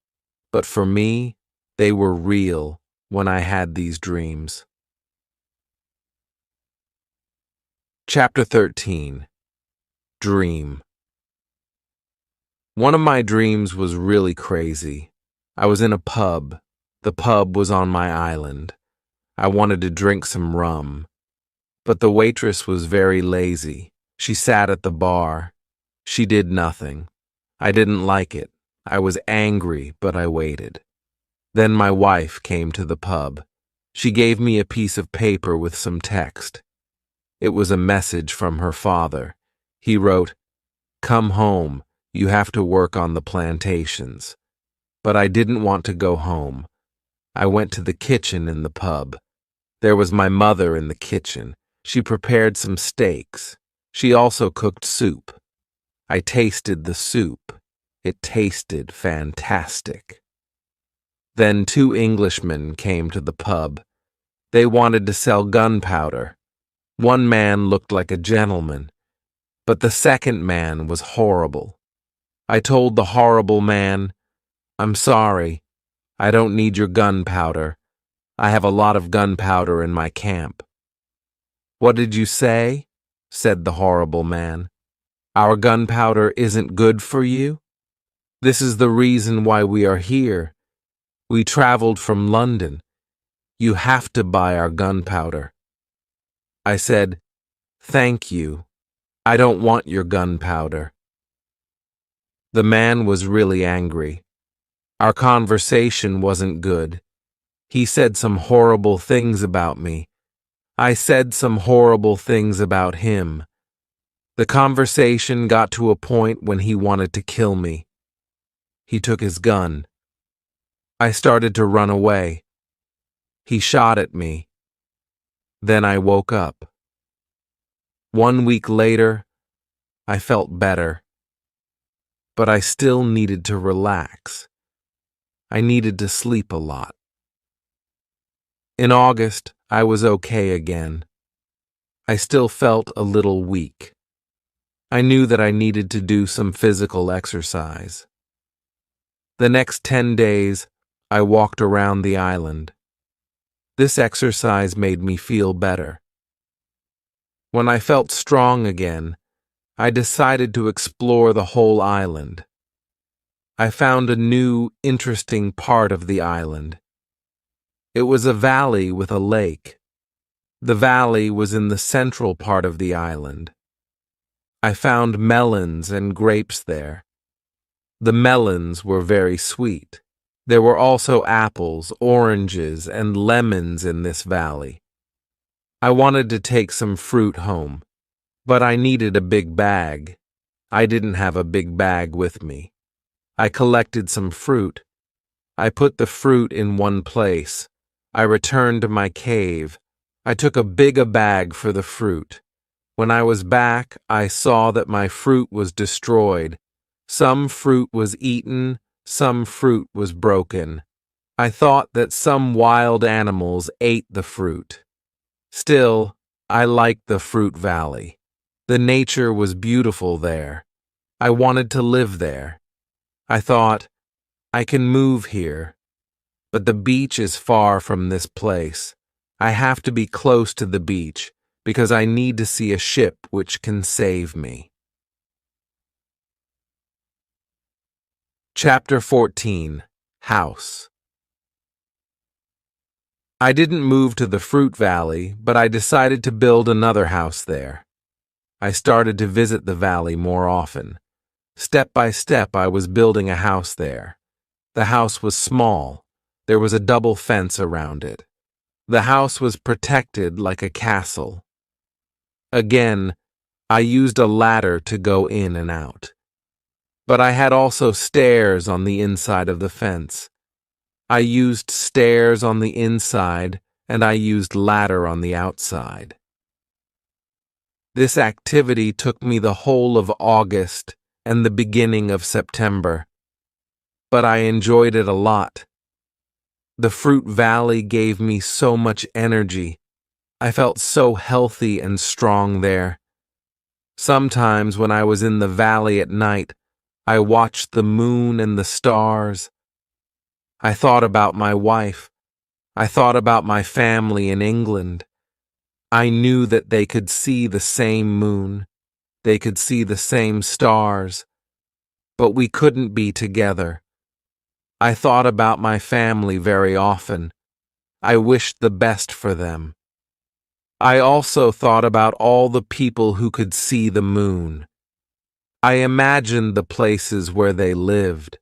but for me, they were real when I had these dreams. Chapter 13. Dream. One of my dreams was really crazy. I was in a pub. The pub was on my island. I wanted to drink some rum. But the waitress was very lazy. She sat at the bar. She did nothing. I didn't like it. I was angry, but I waited. Then my wife came to the pub. She gave me a piece of paper with some text. It was a message from her father. He wrote, "Come home. You have to work on the plantations." But I didn't want to go home. I went to the kitchen in the pub. There was my mother in the kitchen. She prepared some steaks. She also cooked soup. I tasted the soup. It tasted fantastic. Then 2 Englishmen came to the pub. They wanted to sell gunpowder. One man looked like a gentleman, but the second man was horrible. I told the horrible man, "I'm sorry. I don't need your gunpowder. I have a lot of gunpowder in my camp." "What did you say?" said the horrible man. "Our gunpowder isn't good for you? This is the reason why we are here. We traveled from London. You have to buy our gunpowder." I said, "Thank you. I don't want your gunpowder." The man was really angry. Our conversation wasn't good. He said some horrible things about me. I said some horrible things about him. The conversation got to a point when he wanted to kill me. He took his gun. I started to run away. He shot at me. Then I woke up. 1 week later, I felt better. But I still needed to relax. I needed to sleep a lot. In August, I was okay again. I still felt a little weak. I knew that I needed to do some physical exercise. The next 10 days, I walked around the island. This exercise made me feel better. When I felt strong again, I decided to explore the whole island. I found a new, interesting part of the island. It was a valley with a lake. The valley was in the central part of the island. I found melons and grapes there. The melons were very sweet. There were also apples, oranges, and lemons in this valley. I wanted to take some fruit home, but I needed a big bag. I didn't have a big bag with me. I collected some fruit. I put the fruit in one place. I returned to my cave. I took a bigger bag for the fruit. When I was back, I saw that my fruit was destroyed. Some fruit was eaten. Some fruit was broken. I thought that some wild animals ate the fruit. Still, I liked the fruit valley. The nature was beautiful there. I wanted to live there. I thought, I can move here. But the beach is far from this place. I have to be close to the beach because I need to see a ship which can save me. Chapter 14. House. I didn't move to the fruit valley, but I decided to build another house there. I started to visit the valley more often. Step by step, I was building a house there. The house was small. There was a double fence around it. The house was protected like a castle. Again, I used a ladder to go in and out. But I had also stairs on the inside of the fence. I used stairs on the inside, and I used ladder on the outside. This activity took me the whole of August and the beginning of September. But I enjoyed it a lot. The fruit valley gave me so much energy. I felt so healthy and strong there. Sometimes when I was in the valley at night, I watched the moon and the stars. I thought about my wife. I thought about my family in England. I knew that they could see the same moon, they could see the same stars, but we couldn't be together. I thought about my family very often. I wished the best for them. I also thought about all the people who could see the moon. I imagined the places where they lived.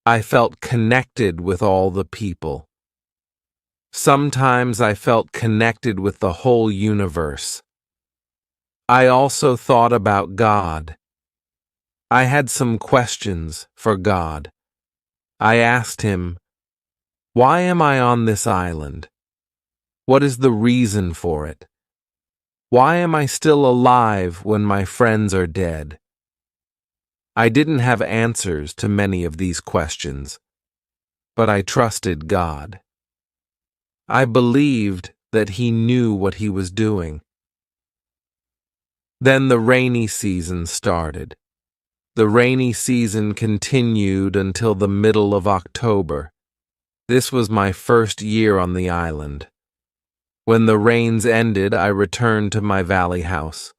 I felt connected with all the people. Sometimes I felt connected with the whole universe. I also thought about God. I had some questions for God. I asked him, "Why am I on this island? What is the reason for it? Why am I still alive when my friends are dead?" I didn't have answers to many of these questions, but I trusted God. I believed that He knew what He was doing. Then the rainy season started. The rainy season continued until the middle of October. This was my first year on the island. When the rains ended, I returned to my valley house.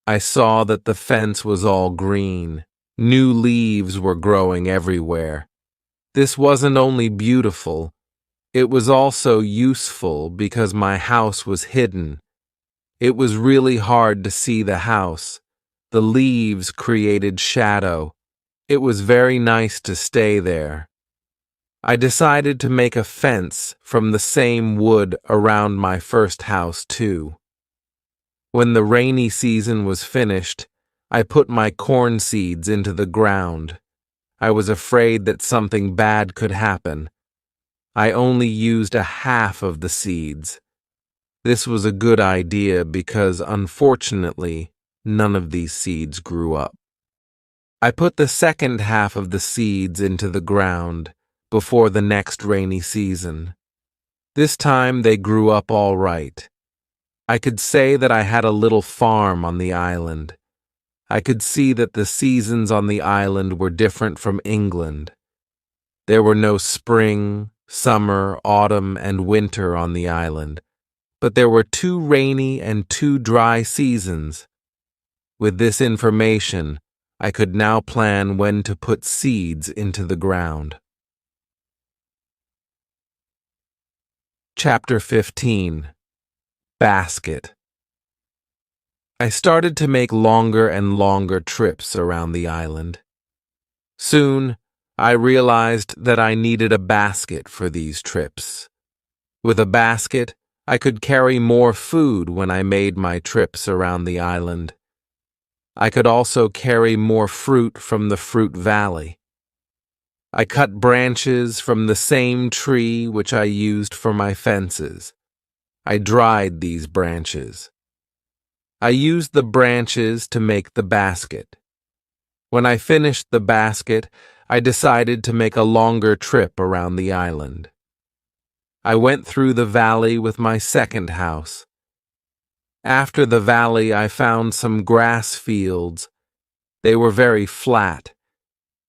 I saw that the fence was all green. New leaves were growing everywhere. This wasn't only beautiful, it was also useful because my house was hidden. It was really hard to see the house. The leaves created shadow. It was very nice to stay there. I decided to make a fence from the same wood around my first house, too. When the rainy season was finished, I put my corn seeds into the ground. I was afraid that something bad could happen. I only used a half of the seeds. This was a good idea because, unfortunately, none of these seeds grew up. I put the second half of the seeds into the ground before the next rainy season. This time they grew up all right. I could say that I had a little farm on the island. I could see that the seasons on the island were different from England. There were no spring, summer, autumn, and winter on the island, but there were 2 rainy and 2 dry seasons. With this information, I could now plan when to put seeds into the ground. Chapter 15. Basket. I started to make longer and longer trips around the island. Soon, I realized that I needed a basket for these trips. With a basket, I could carry more food when I made my trips around the island. I could also carry more fruit from the fruit valley. I cut branches from the same tree which I used for my fences. I dried these branches. I used the branches to make the basket. When I finished the basket, I decided to make a longer trip around the island. I went through the valley with my second house. After the valley, I found some grass fields. They were very flat.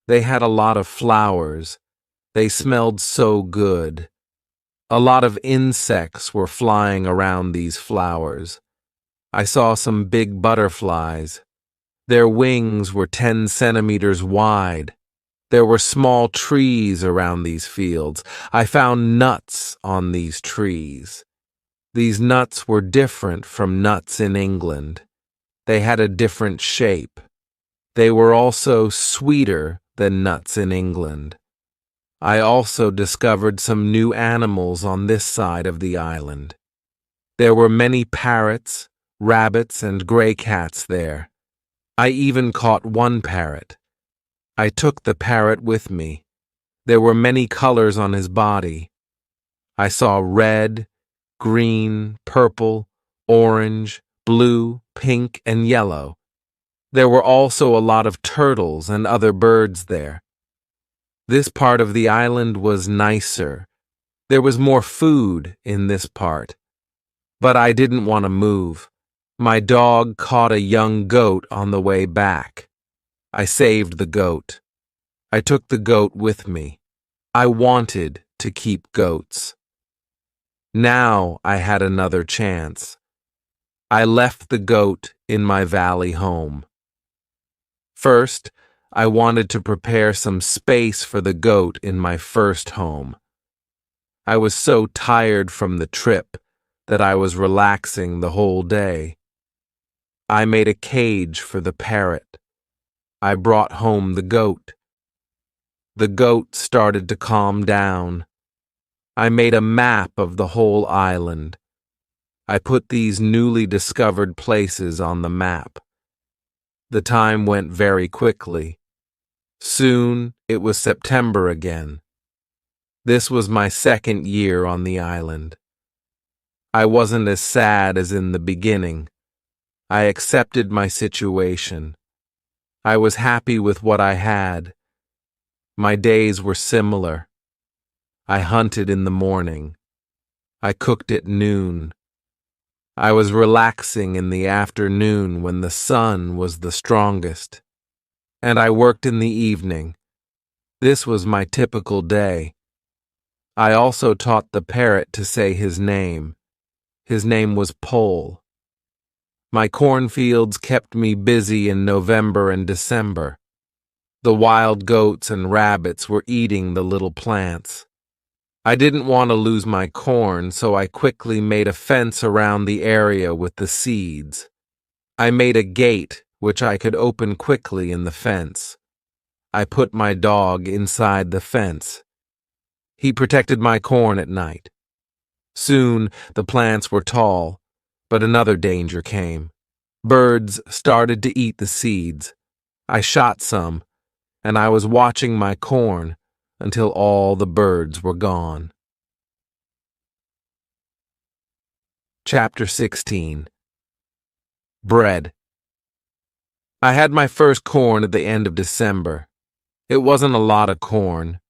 They had a lot of flowers. They smelled so good. A lot of insects were flying around these flowers. I saw some big butterflies. Their wings were 10 centimeters wide. There were small trees around these fields. I found nuts on these trees. These nuts were different from nuts in England. They had a different shape. They were also sweeter than nuts in England. I also discovered some new animals on this side of the island. There were many parrots, rabbits, and gray cats there. I even caught one parrot. I took the parrot with me. There were many colors on his body. I saw red, green, purple, orange, blue, pink, and yellow. There were also a lot of turtles and other birds there. This part of the island was nicer. There was more food in this part. But I didn't want to move. My dog caught a young goat on the way back. I saved the goat. I took the goat with me. I wanted to keep goats. Now I had another chance. I left the goat in my valley home. First, I wanted to prepare some space for the goat in my first home. I was so tired from the trip that I was relaxing the whole day. I made a cage for the parrot. I brought home the goat. The goat started to calm down. I made a map of the whole island. I put these newly discovered places on the map. The time went very quickly. Soon it was September again. This was my second year on the island. I wasn't as sad as in the beginning. I accepted my situation. I was happy with what I had. My days were similar. I hunted in the morning. I cooked at noon. I was relaxing in the afternoon when the sun was the strongest. And I worked in the evening. This was my typical day. I also taught the parrot to say his name. His name was Pole. My cornfields kept me busy in November and December. The wild goats and rabbits were eating the little plants. I didn't want to lose my corn, so I quickly made a fence around the area with the seeds. I made a gate which I could open quickly in the fence. I put my dog inside the fence. He protected my corn at night. Soon the plants were tall, but another danger came. Birds started to eat the seeds. I shot some, and I was watching my corn until all the birds were gone. Chapter 16. Bread. I had my first corn at the end of December. It wasn't a lot of corn.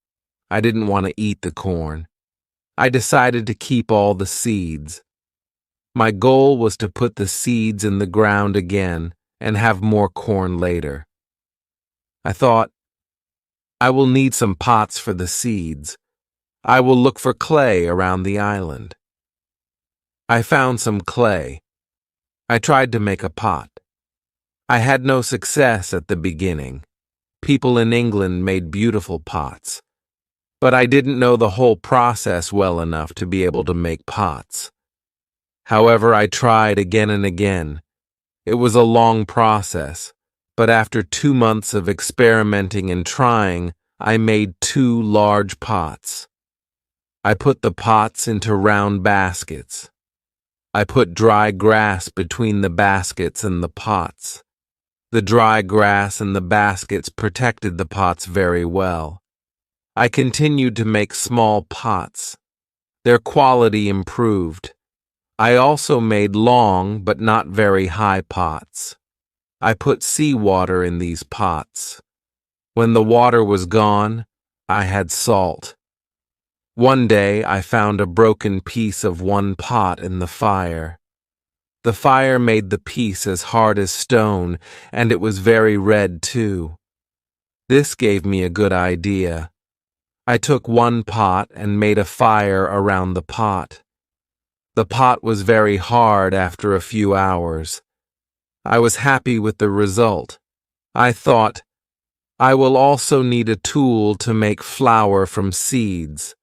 I didn't want to eat the corn. I decided to keep all the seeds. My goal was to put the seeds in the ground again and have more corn later. I thought, I will need some pots for the seeds. I will look for clay around the island. I found some clay. I tried to make a pot. I had no success at the beginning. People in England made beautiful pots. But I didn't know the whole process well enough to be able to make pots. However, I tried again and again. It was a long process, but after 2 months of experimenting and trying, I made 2 large pots. I put the pots into round baskets. I put dry grass between the baskets and the pots. The dry grass and the baskets protected the pots very well. I continued to make small pots. Their quality improved. I also made long but not very high pots. I put seawater in these pots. When the water was gone, I had salt. One day I found a broken piece of one pot in the fire. The fire made the piece as hard as stone, and it was very red too. This gave me a good idea. I took one pot and made a fire around the pot. The pot was very hard after a few hours. I was happy with the result. I thought, I will also need a tool to make flour from seeds.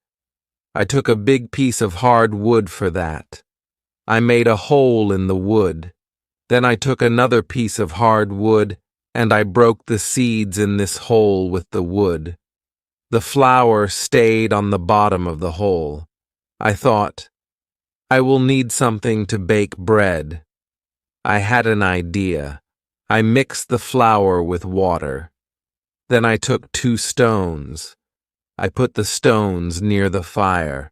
I took a big piece of hard wood for that. I made a hole in the wood. Then I took another piece of hard wood and I broke the seeds in this hole with the wood. The flour stayed on the bottom of the hole. I thought, I will need something to bake bread. I had an idea. I mixed the flour with water. Then I took 2 stones. I put the stones near the fire.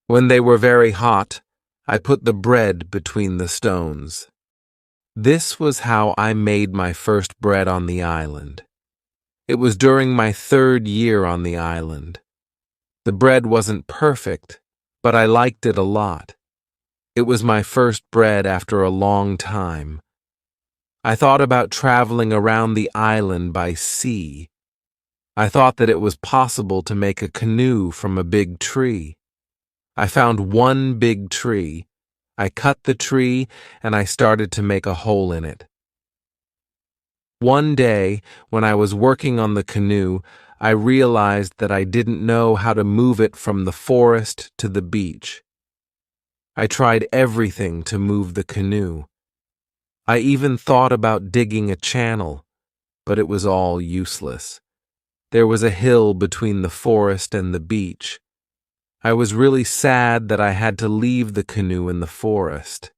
When they were very hot, I put the bread between the stones. This was how I made my first bread on the island. It was during my 3rd year on the island. The bread wasn't perfect, but I liked it a lot. It was my first bread after a long time. I thought about traveling around the island by sea. I thought that it was possible to make a canoe from a big tree. I found one big tree. I cut the tree and I started to make a hole in it. One day, when I was working on the canoe, I realized that I didn't know how to move it from the forest to the beach. I tried everything to move the canoe. I even thought about digging a channel, but it was all useless. There was a hill between the forest and the beach. I was really sad that I had to leave the canoe in the forest.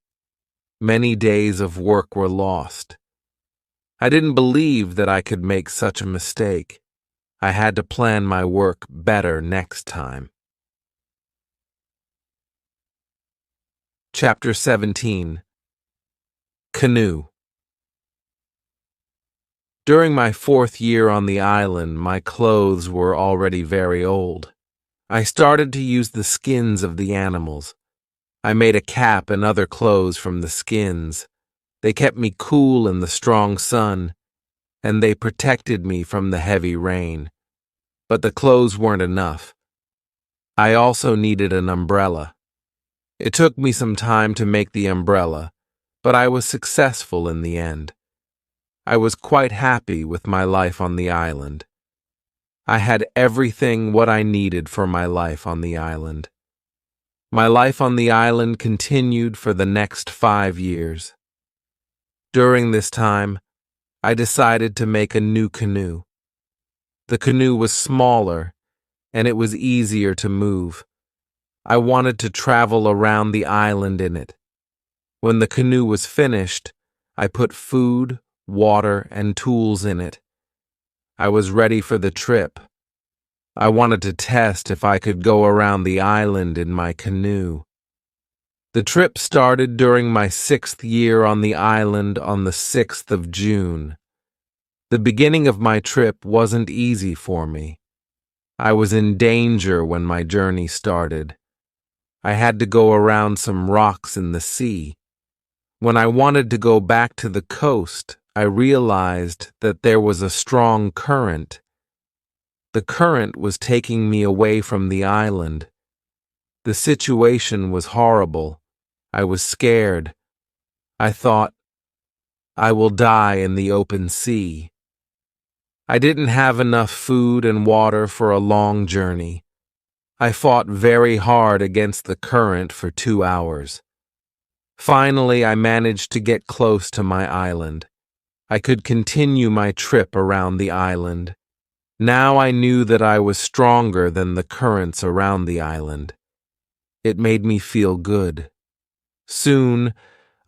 Many days of work were lost. I didn't believe that I could make such a mistake. I had to plan my work better next time. Chapter 17. Canoe. During my 4th year on the island, my clothes were already very old. I started to use the skins of the animals. I made a cap and other clothes from the skins. They kept me cool in the strong sun, and they protected me from the heavy rain. But the clothes weren't enough. I also needed an umbrella. It took me some time to make the umbrella, but I was successful in the end. I was quite happy with my life on the island. I had everything what I needed for my life on the island. My life on the island continued for the next 5 years. During this time, I decided to make a new canoe. The canoe was smaller, and it was easier to move. I wanted to travel around the island in it. When the canoe was finished, I put food, water, and tools in it. I was ready for the trip. I wanted to test if I could go around the island in my canoe. The trip started during my 6th year on the island on the 6th of June. The beginning of my trip wasn't easy for me. I was in danger when my journey started. I had to go around some rocks in the sea. When I wanted to go back to the coast, I realized that there was a strong current. The current was taking me away from the island. The situation was horrible. I was scared. I thought, I will die in the open sea. I didn't have enough food and water for a long journey. I fought very hard against the current for 2 hours. Finally, I managed to get close to my island. I could continue my trip around the island. Now I knew that I was stronger than the currents around the island. It made me feel good. Soon,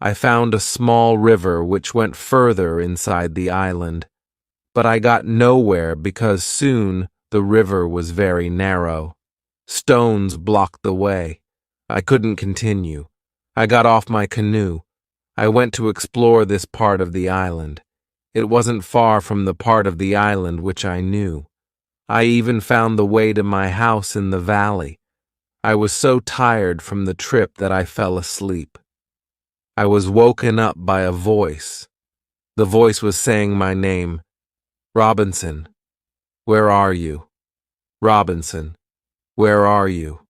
I found a small river which went further inside the island. But I got nowhere because soon the river was very narrow. Stones blocked the way. I couldn't continue. I got off my canoe. I went to explore this part of the island. It wasn't far from the part of the island which I knew. I even found the way to my house in the valley. I was so tired from the trip that I fell asleep. I was woken up by a voice. The voice was saying my name. Robinson, where are you? Robinson, where are you?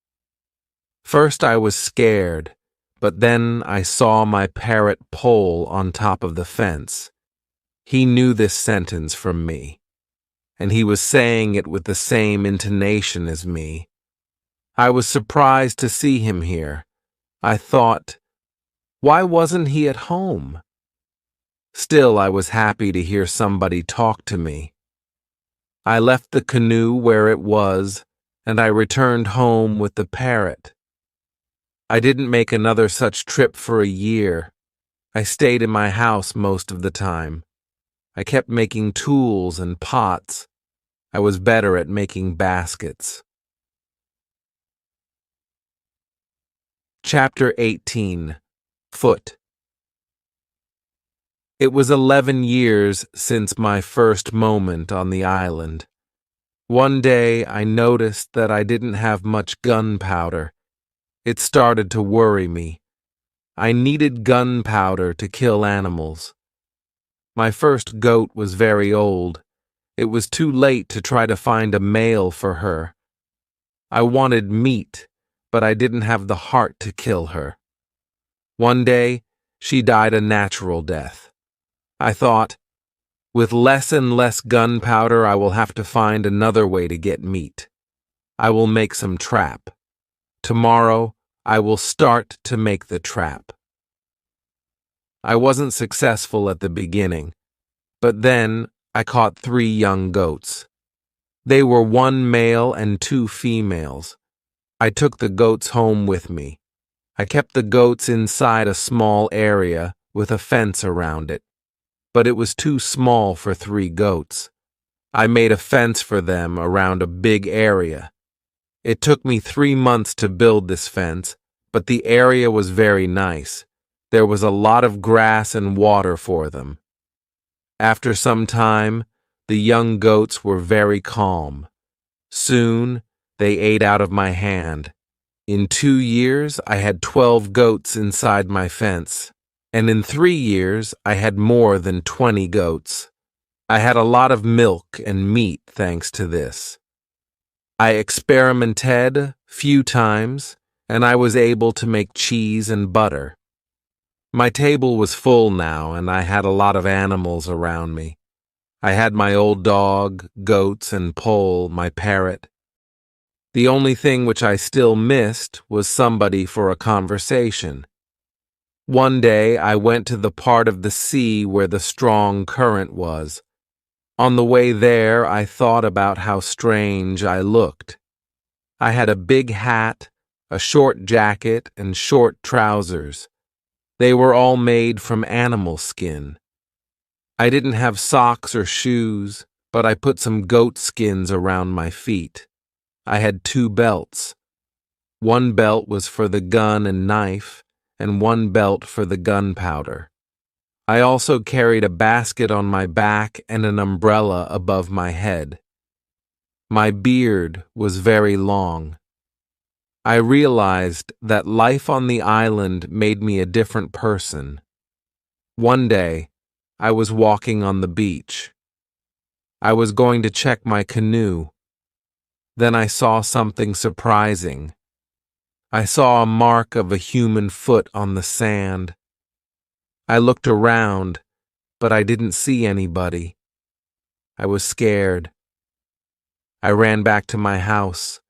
First I was scared, but then I saw my parrot Pole on top of the fence. He knew this sentence from me, and he was saying it with the same intonation as me. I was surprised to see him here. I thought, why wasn't he at home? Still, I was happy to hear somebody talk to me. I left the canoe where it was, and I returned home with the parrot. I didn't make another such trip for a year. I stayed in my house most of the time. I kept making tools and pots. I was better at making baskets. Chapter 18. Foot. It was 11 years since my first moment on the island. One day I noticed that I didn't have much gunpowder. It started to worry me. I needed gunpowder to kill animals. My first goat was very old. It was too late to try to find a male for her. I wanted meat, but I didn't have the heart to kill her. One day, she died a natural death. I thought, with less and less gunpowder, I will have to find another way to get meat. I will make some trap. Tomorrow, I will start to make the trap. I wasn't successful at the beginning, but then I caught 3 young goats. They were 1 male and 2 females. I took the goats home with me. I kept the goats inside a small area with a fence around it, but it was too small for 3 goats. I made a fence for them around a big area. It took me 3 months to build this fence, but the area was very nice. There was a lot of grass and water for them. After some time, the young goats were very calm. Soon, they ate out of my hand. In 2 years, I had 12 goats inside my fence, and in 3 years, I had more than 20 goats. I had a lot of milk and meat thanks to this. I experimented few times, and I was able to make cheese and butter. My table was full now, and I had a lot of animals around me. I had my old dog, goats, and Pole, my parrot. The only thing which I still missed was somebody for a conversation. One day I went to the part of the sea where the strong current was. On the way there, I thought about how strange I looked. I had a big hat, a short jacket, and short trousers. They were all made from animal skin. I didn't have socks or shoes, but I put some goat skins around my feet. I had 2 belts. 1 belt was for the gun and knife, and 1 belt for the gunpowder. I also carried a basket on my back and an umbrella above my head. My beard was very long. I realized that life on the island made me a different person. One day, I was walking on the beach. I was going to check my canoe. Then I saw something surprising. I saw a mark of a human foot on the sand. I looked around, but I didn't see anybody. I was scared. I ran back to my house.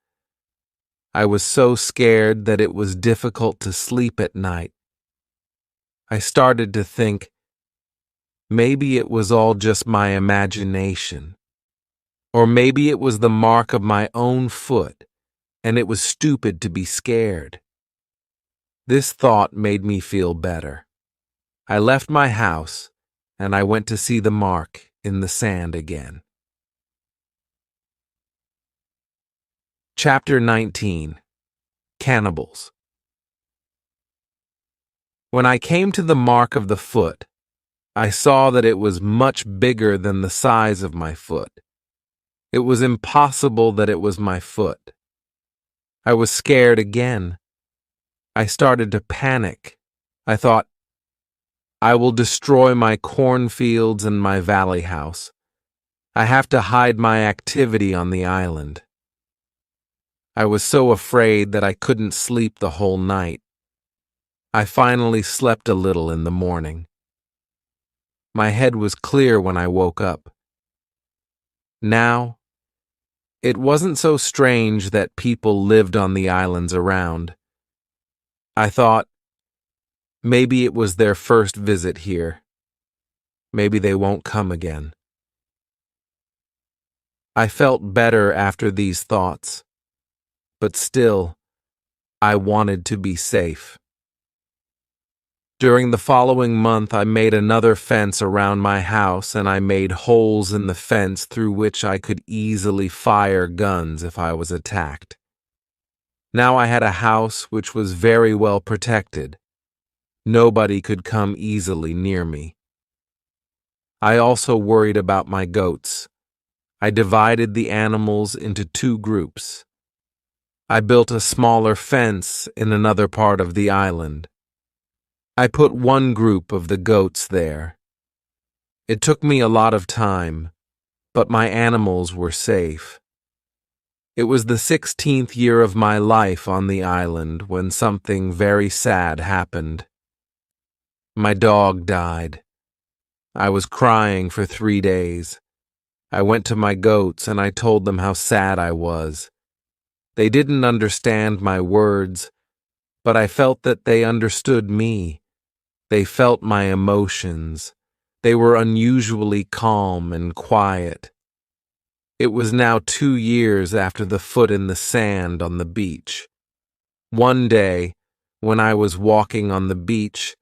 I was so scared that it was difficult to sleep at night. I started to think, maybe it was all just my imagination. Or maybe it was the mark of my own foot, and it was stupid to be scared. This thought made me feel better. I left my house, and I went to see the mark in the sand again. Chapter 19. Cannibals. When I came to the mark of the foot, I saw that it was much bigger than the size of my foot. It was impossible that it was my foot. I was scared again. I started to panic. I thought, I will destroy my cornfields and my valley house. I have to hide my activity on the island. I was so afraid that I couldn't sleep the whole night. I finally slept a little in the morning. My head was clear when I woke up. Now, it wasn't so strange that people lived on the islands around. I thought, maybe it was their first visit here. Maybe they won't come again. I felt better after these thoughts. But still, I wanted to be safe. During the following month, I made another fence around my house, and I made holes in the fence through which I could easily fire guns if I was attacked. Now I had a house which was very well protected. Nobody could come easily near me. I also worried about my goats. I divided the animals into 2 groups. I built a smaller fence in another part of the island. I put 1 group of the goats there. It took me a lot of time, but my animals were safe. It was the 16th year of my life on the island when something very sad happened. My dog died. I was crying for 3 days. I went to my goats and I told them how sad I was. They didn't understand my words, but I felt that they understood me. They felt my emotions. They were unusually calm and quiet. It was now 2 years after the foot in the sand on the beach. One day, when I was walking on the beach,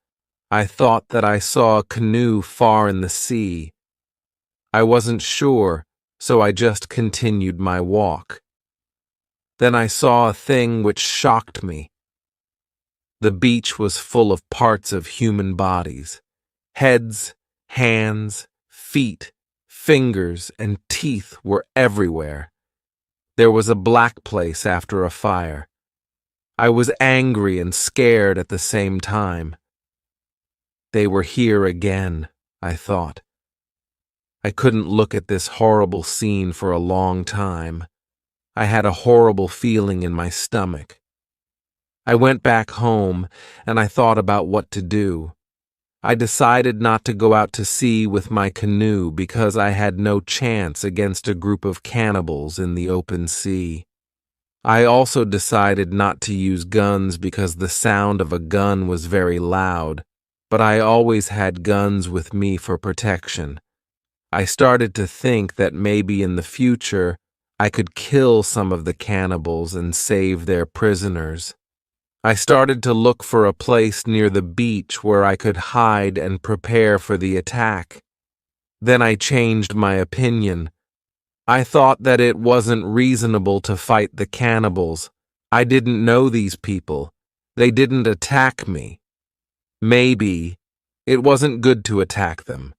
I thought that I saw a canoe far in the sea. I wasn't sure, so I just continued my walk. Then I saw a thing which shocked me. The beach was full of parts of human bodies. Heads, hands, feet, fingers, and teeth were everywhere. There was a black place after a fire. I was angry and scared at the same time. They were here again, I thought. I couldn't look at this horrible scene for a long time. I had a horrible feeling in my stomach. I went back home and I thought about what to do. I decided not to go out to sea with my canoe because I had no chance against a group of cannibals in the open sea. I also decided not to use guns because the sound of a gun was very loud, but I always had guns with me for protection. I started to think that maybe in the future I could kill some of the cannibals and save their prisoners. I started to look for a place near the beach where I could hide and prepare for the attack. Then I changed my opinion. I thought that it wasn't reasonable to fight the cannibals. I didn't know these people. They didn't attack me. Maybe it wasn't good to attack them.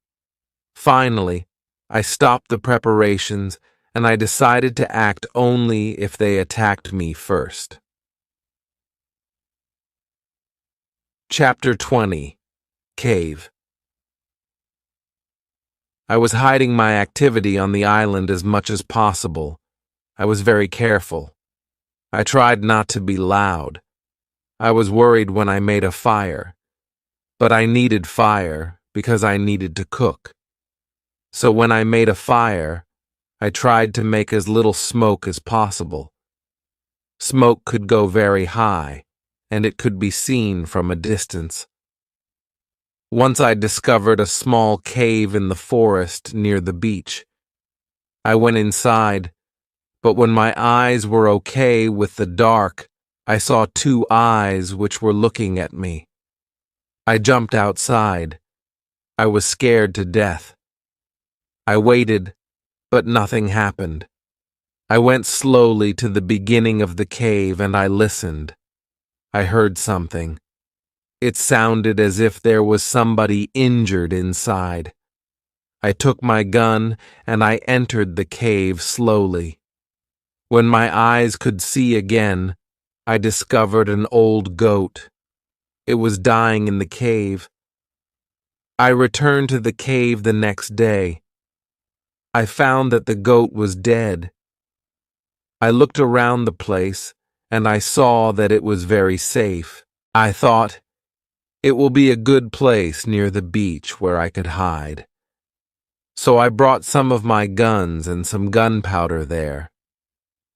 Finally, I stopped the preparations and I decided to act only if they attacked me first. Chapter 20. Cave. I was hiding my activity on the island as much as possible. I was very careful. I tried not to be loud. I was worried when I made a fire. But I needed fire because I needed to cook. So when I made a fire, I tried to make as little smoke as possible. Smoke could go very high, and it could be seen from a distance. Once I discovered a small cave in the forest near the beach. I went inside, but when my eyes were okay with the dark, I saw 2 eyes which were looking at me. I jumped outside. I was scared to death. I waited, but nothing happened. I went slowly to the beginning of the cave and I listened. I heard something. It sounded as if there was somebody injured inside. I took my gun and I entered the cave slowly. When my eyes could see again, I discovered an old goat. It was dying in the cave. I returned to the cave the next day. I found that the goat was dead. I looked around the place and I saw that it was very safe. I thought, it will be a good place near the beach where I could hide. So I brought some of my guns and some gunpowder there.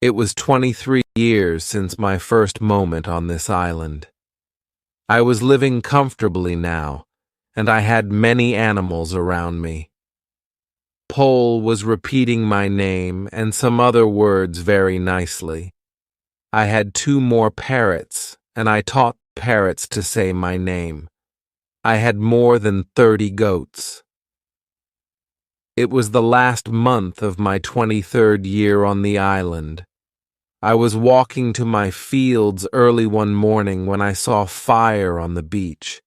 It was 23 years since my first moment on this island. I was living comfortably now, and I had many animals around me. Pole was repeating my name and some other words very nicely. I had 2 more parrots, and I taught parrots to say my name. I had more than 30 goats. It was the last month of my 23rd year on the island. I was walking to my fields early one morning when I saw fire on the beach.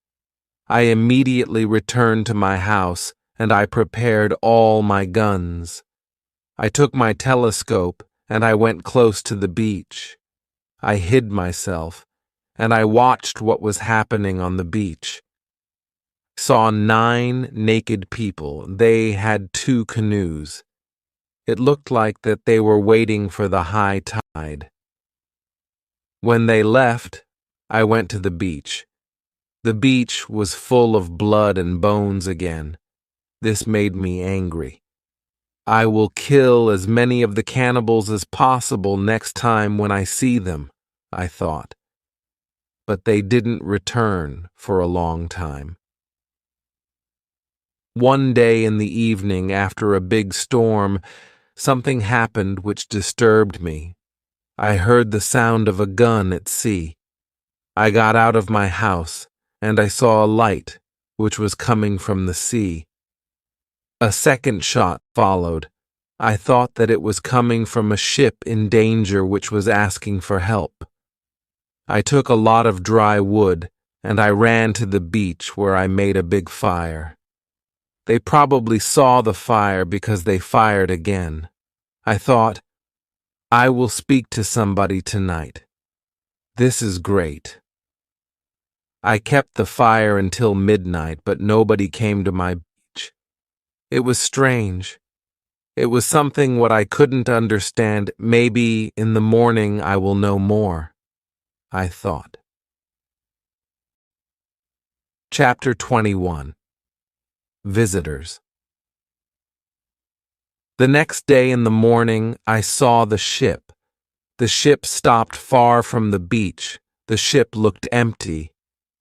I immediately returned to my house and I prepared all my guns. I took my telescope and I went close to the beach. I hid myself, and I watched what was happening on the beach. Saw 9 naked people. They had 2 canoes. It looked like that they were waiting for the high tide. When they left, I went to the beach. The beach was full of blood and bones again. This made me angry. I will kill as many of the cannibals as possible next time when I see them, I thought. But they didn't return for a long time. One day in the evening after a big storm, something happened which disturbed me. I heard the sound of a gun at sea. I got out of my house, and I saw a light, which was coming from the sea. A second shot followed. I thought that it was coming from a ship in danger which was asking for help. I took a lot of dry wood, and I ran to the beach where I made a big fire. They probably saw the fire because they fired again. I thought, I will speak to somebody tonight. This is great. I kept the fire until midnight, but nobody came to my beach. It was strange. It was something what I couldn't understand. Maybe in the morning I will know more, I thought. Chapter 21. Visitors. The next day in the morning, I saw the ship. The ship stopped far from the beach. The ship looked empty.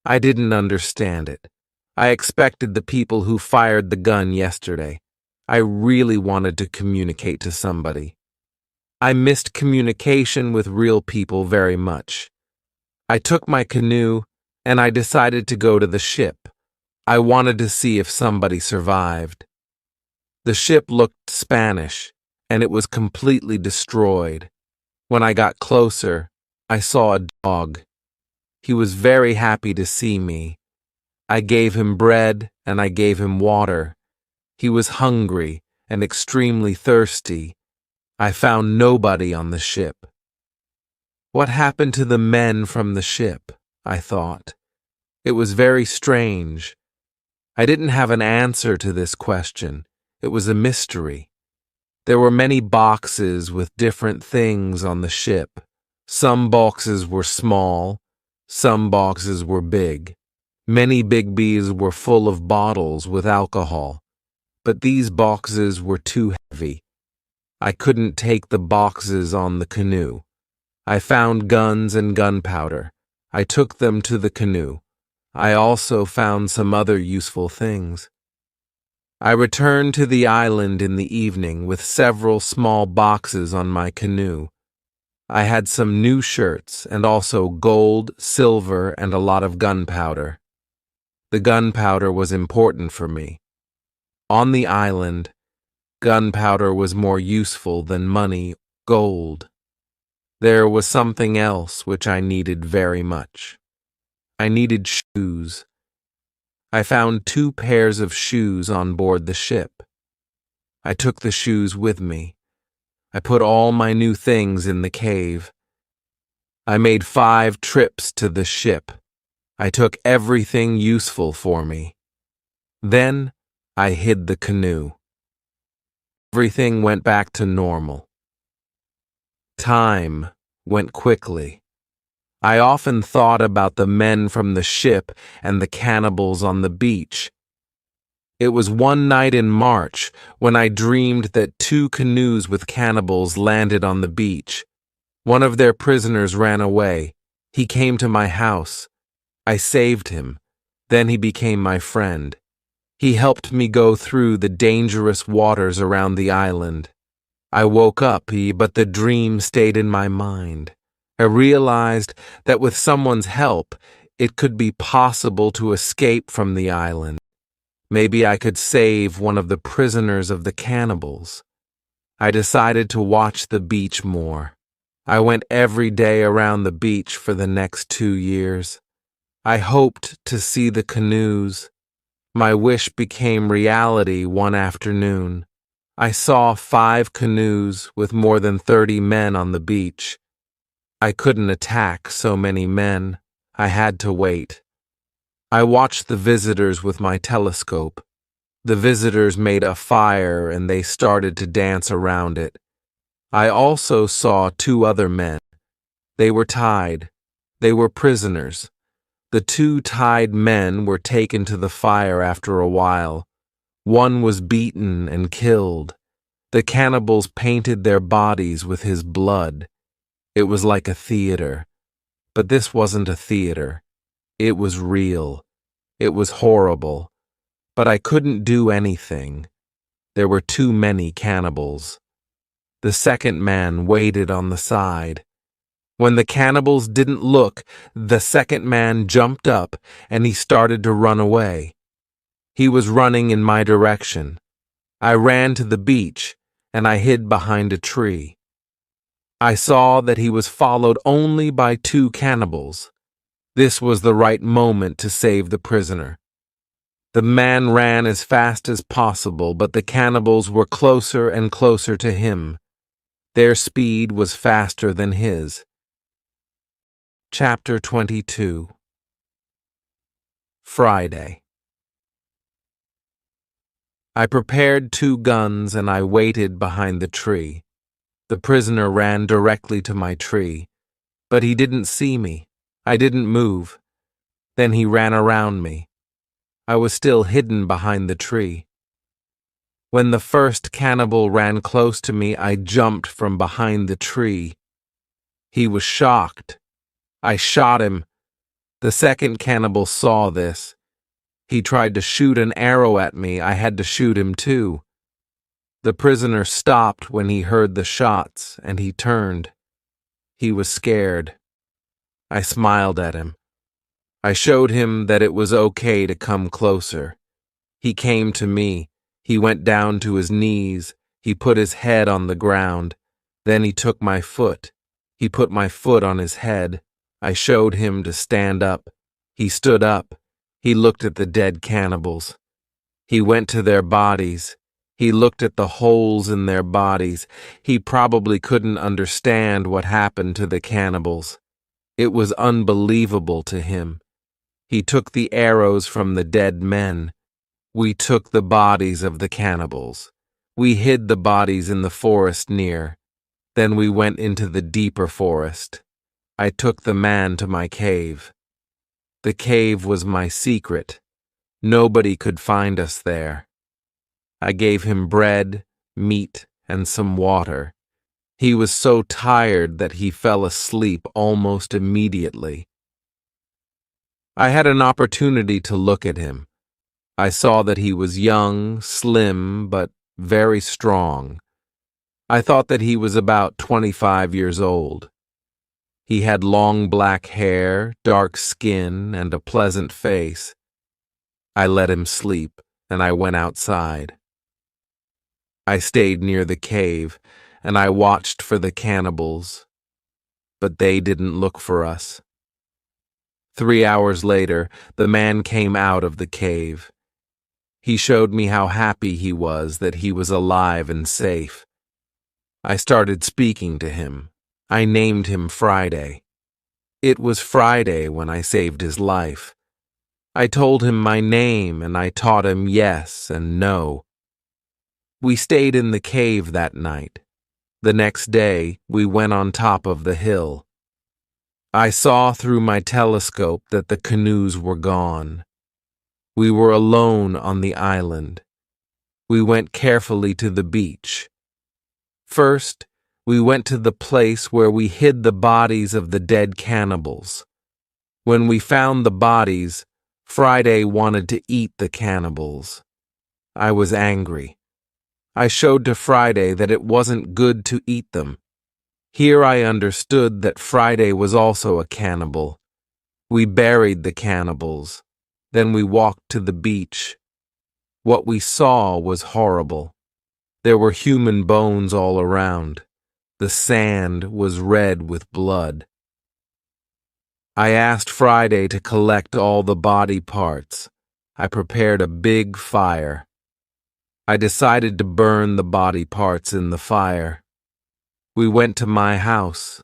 I didn't understand it. I expected the people who fired the gun yesterday. I really wanted to communicate to somebody. I missed communication with real people very much. I took my canoe and I decided to go to the ship. I wanted to see if somebody survived. The ship looked Spanish and it was completely destroyed. When I got closer, I saw a dog. He was very happy to see me. I gave him bread and I gave him water. He was hungry and extremely thirsty. I found nobody on the ship. What happened to the men from the ship? I thought. It was very strange. I didn't have an answer to this question. It was a mystery. There were many boxes with different things on the ship. Some boxes were small. Some boxes were big. Many big bees were full of bottles with alcohol. But these boxes were too heavy. I couldn't take the boxes on the canoe. I found guns and gunpowder. I took them to the canoe. I also found some other useful things. I returned to the island in the evening with several small boxes on my canoe. I had some new shirts and also gold, silver, and a lot of gunpowder. The gunpowder was important for me. On the island, gunpowder was more useful than money, gold. There was something else which I needed very much. I needed shoes. I found 2 pairs of shoes on board the ship. I took the shoes with me. I put all my new things in the cave. I made 5 trips to the ship. I took everything useful for me. Then I hid the canoe. Everything went back to normal. Time went quickly. I often thought about the men from the ship and the cannibals on the beach. It was one night in March when I dreamed that 2 canoes with cannibals landed on the beach. One of their prisoners ran away. He came to my house. I saved him. Then he became my friend. He helped me go through the dangerous waters around the island. I woke up, but the dream stayed in my mind. I realized that with someone's help, it could be possible to escape from the island. Maybe I could save one of the prisoners of the cannibals. I decided to watch the beach more. I went every day around the beach for the next 2 years. I hoped to see the canoes. My wish became reality one afternoon. I saw 5 canoes with more than 30 men on the beach. I couldn't attack so many men. I had to wait. I watched the visitors with my telescope. The visitors made a fire and they started to dance around it. I also saw two other men. They were tied. They were prisoners. The two tied men were taken to the fire after a while. One was beaten and killed. The cannibals painted their bodies with his blood. It was like a theater. But this wasn't a theater. It was real. It was horrible. But I couldn't do anything. There were too many cannibals. The second man waited on the side. When the cannibals didn't look, the second man jumped up and he started to run away. He was running in my direction. I ran to the beach and I hid behind a tree. I saw that he was followed only by two cannibals. This was the right moment to save the prisoner. The man ran as fast as possible, but the cannibals were closer and closer to him. Their speed was faster than his. Chapter 22. Friday. I prepared 2 guns and I waited behind the tree. The prisoner ran directly to my tree, but he didn't see me. I didn't move. Then he ran around me. I was still hidden behind the tree. When the first cannibal ran close to me, I jumped from behind the tree. He was shocked. I shot him. The second cannibal saw this. He tried to shoot an arrow at me. I had to shoot him too. The prisoner stopped when he heard the shots, and he turned. He was scared. I smiled at him. I showed him that it was okay to come closer. He came to me. He went down to his knees. He put his head on the ground. Then he took my foot. He put my foot on his head. I showed him to stand up. He stood up. He looked at the dead cannibals. He went to their bodies. He looked at the holes in their bodies. He probably couldn't understand what happened to the cannibals. It was unbelievable to him. He took the arrows from the dead men. We took the bodies of the cannibals. We hid the bodies in the forest near. Then we went into the deeper forest. I took the man to my cave. The cave was my secret. Nobody could find us there. I gave him bread, meat, and some water. He was so tired that he fell asleep almost immediately. I had an opportunity to look at him. I saw that he was young, slim, but very strong. I thought that he was about 25 years old. He had long black hair, dark skin, and a pleasant face. I let him sleep, and I went outside. I stayed near the cave, and I watched for the cannibals, but they didn't look for us. 3 hours later, the man came out of the cave. He showed me how happy he was that he was alive and safe. I started speaking to him. I named him Friday. It was Friday when I saved his life. I told him my name and I taught him yes and no. We stayed in the cave that night. The next day, we went on top of the hill. I saw through my telescope that the canoes were gone. We were alone on the island. We went carefully to the beach. First, we went to the place where we hid the bodies of the dead cannibals. When we found the bodies, Friday wanted to eat the cannibals. I was angry. I showed to Friday that it wasn't good to eat them. Here I understood that Friday was also a cannibal. We buried the cannibals. Then we walked to the beach. What we saw was horrible. There were human bones all around. The sand was red with blood. I asked Friday to collect all the body parts. I prepared a big fire. I decided to burn the body parts in the fire. We went to my house.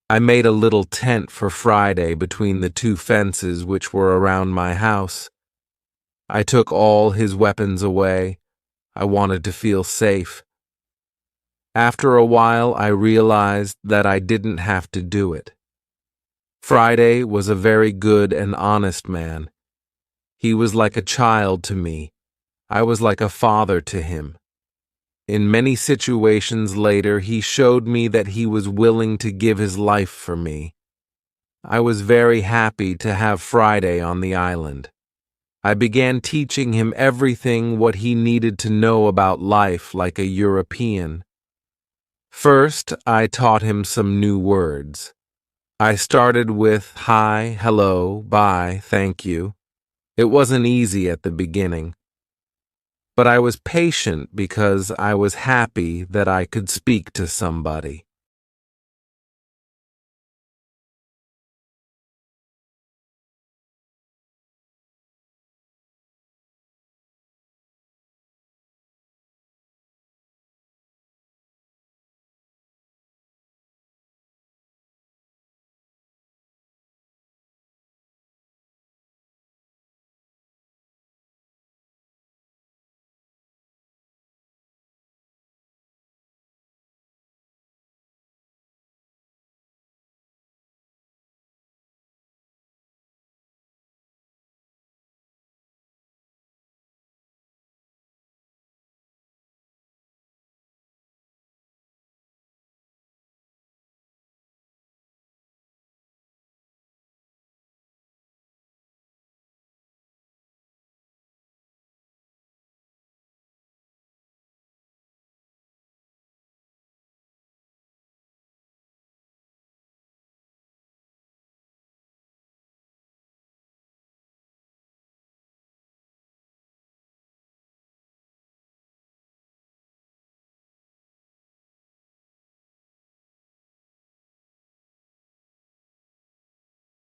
I made a little tent for Friday between the 2 fences which were around my house. I took all his weapons away. I wanted to feel safe. After a while, I realized that I didn't have to do it. Friday was a very good and honest man. He was like a child to me. I was like a father to him. In many situations later, he showed me that he was willing to give his life for me. I was very happy to have Friday on the island. I began teaching him everything what he needed to know about life like a European. First, I taught him some new words. I started with hi, hello, bye, thank you. It wasn't easy at the beginning. But I was patient because I was happy that I could speak to somebody.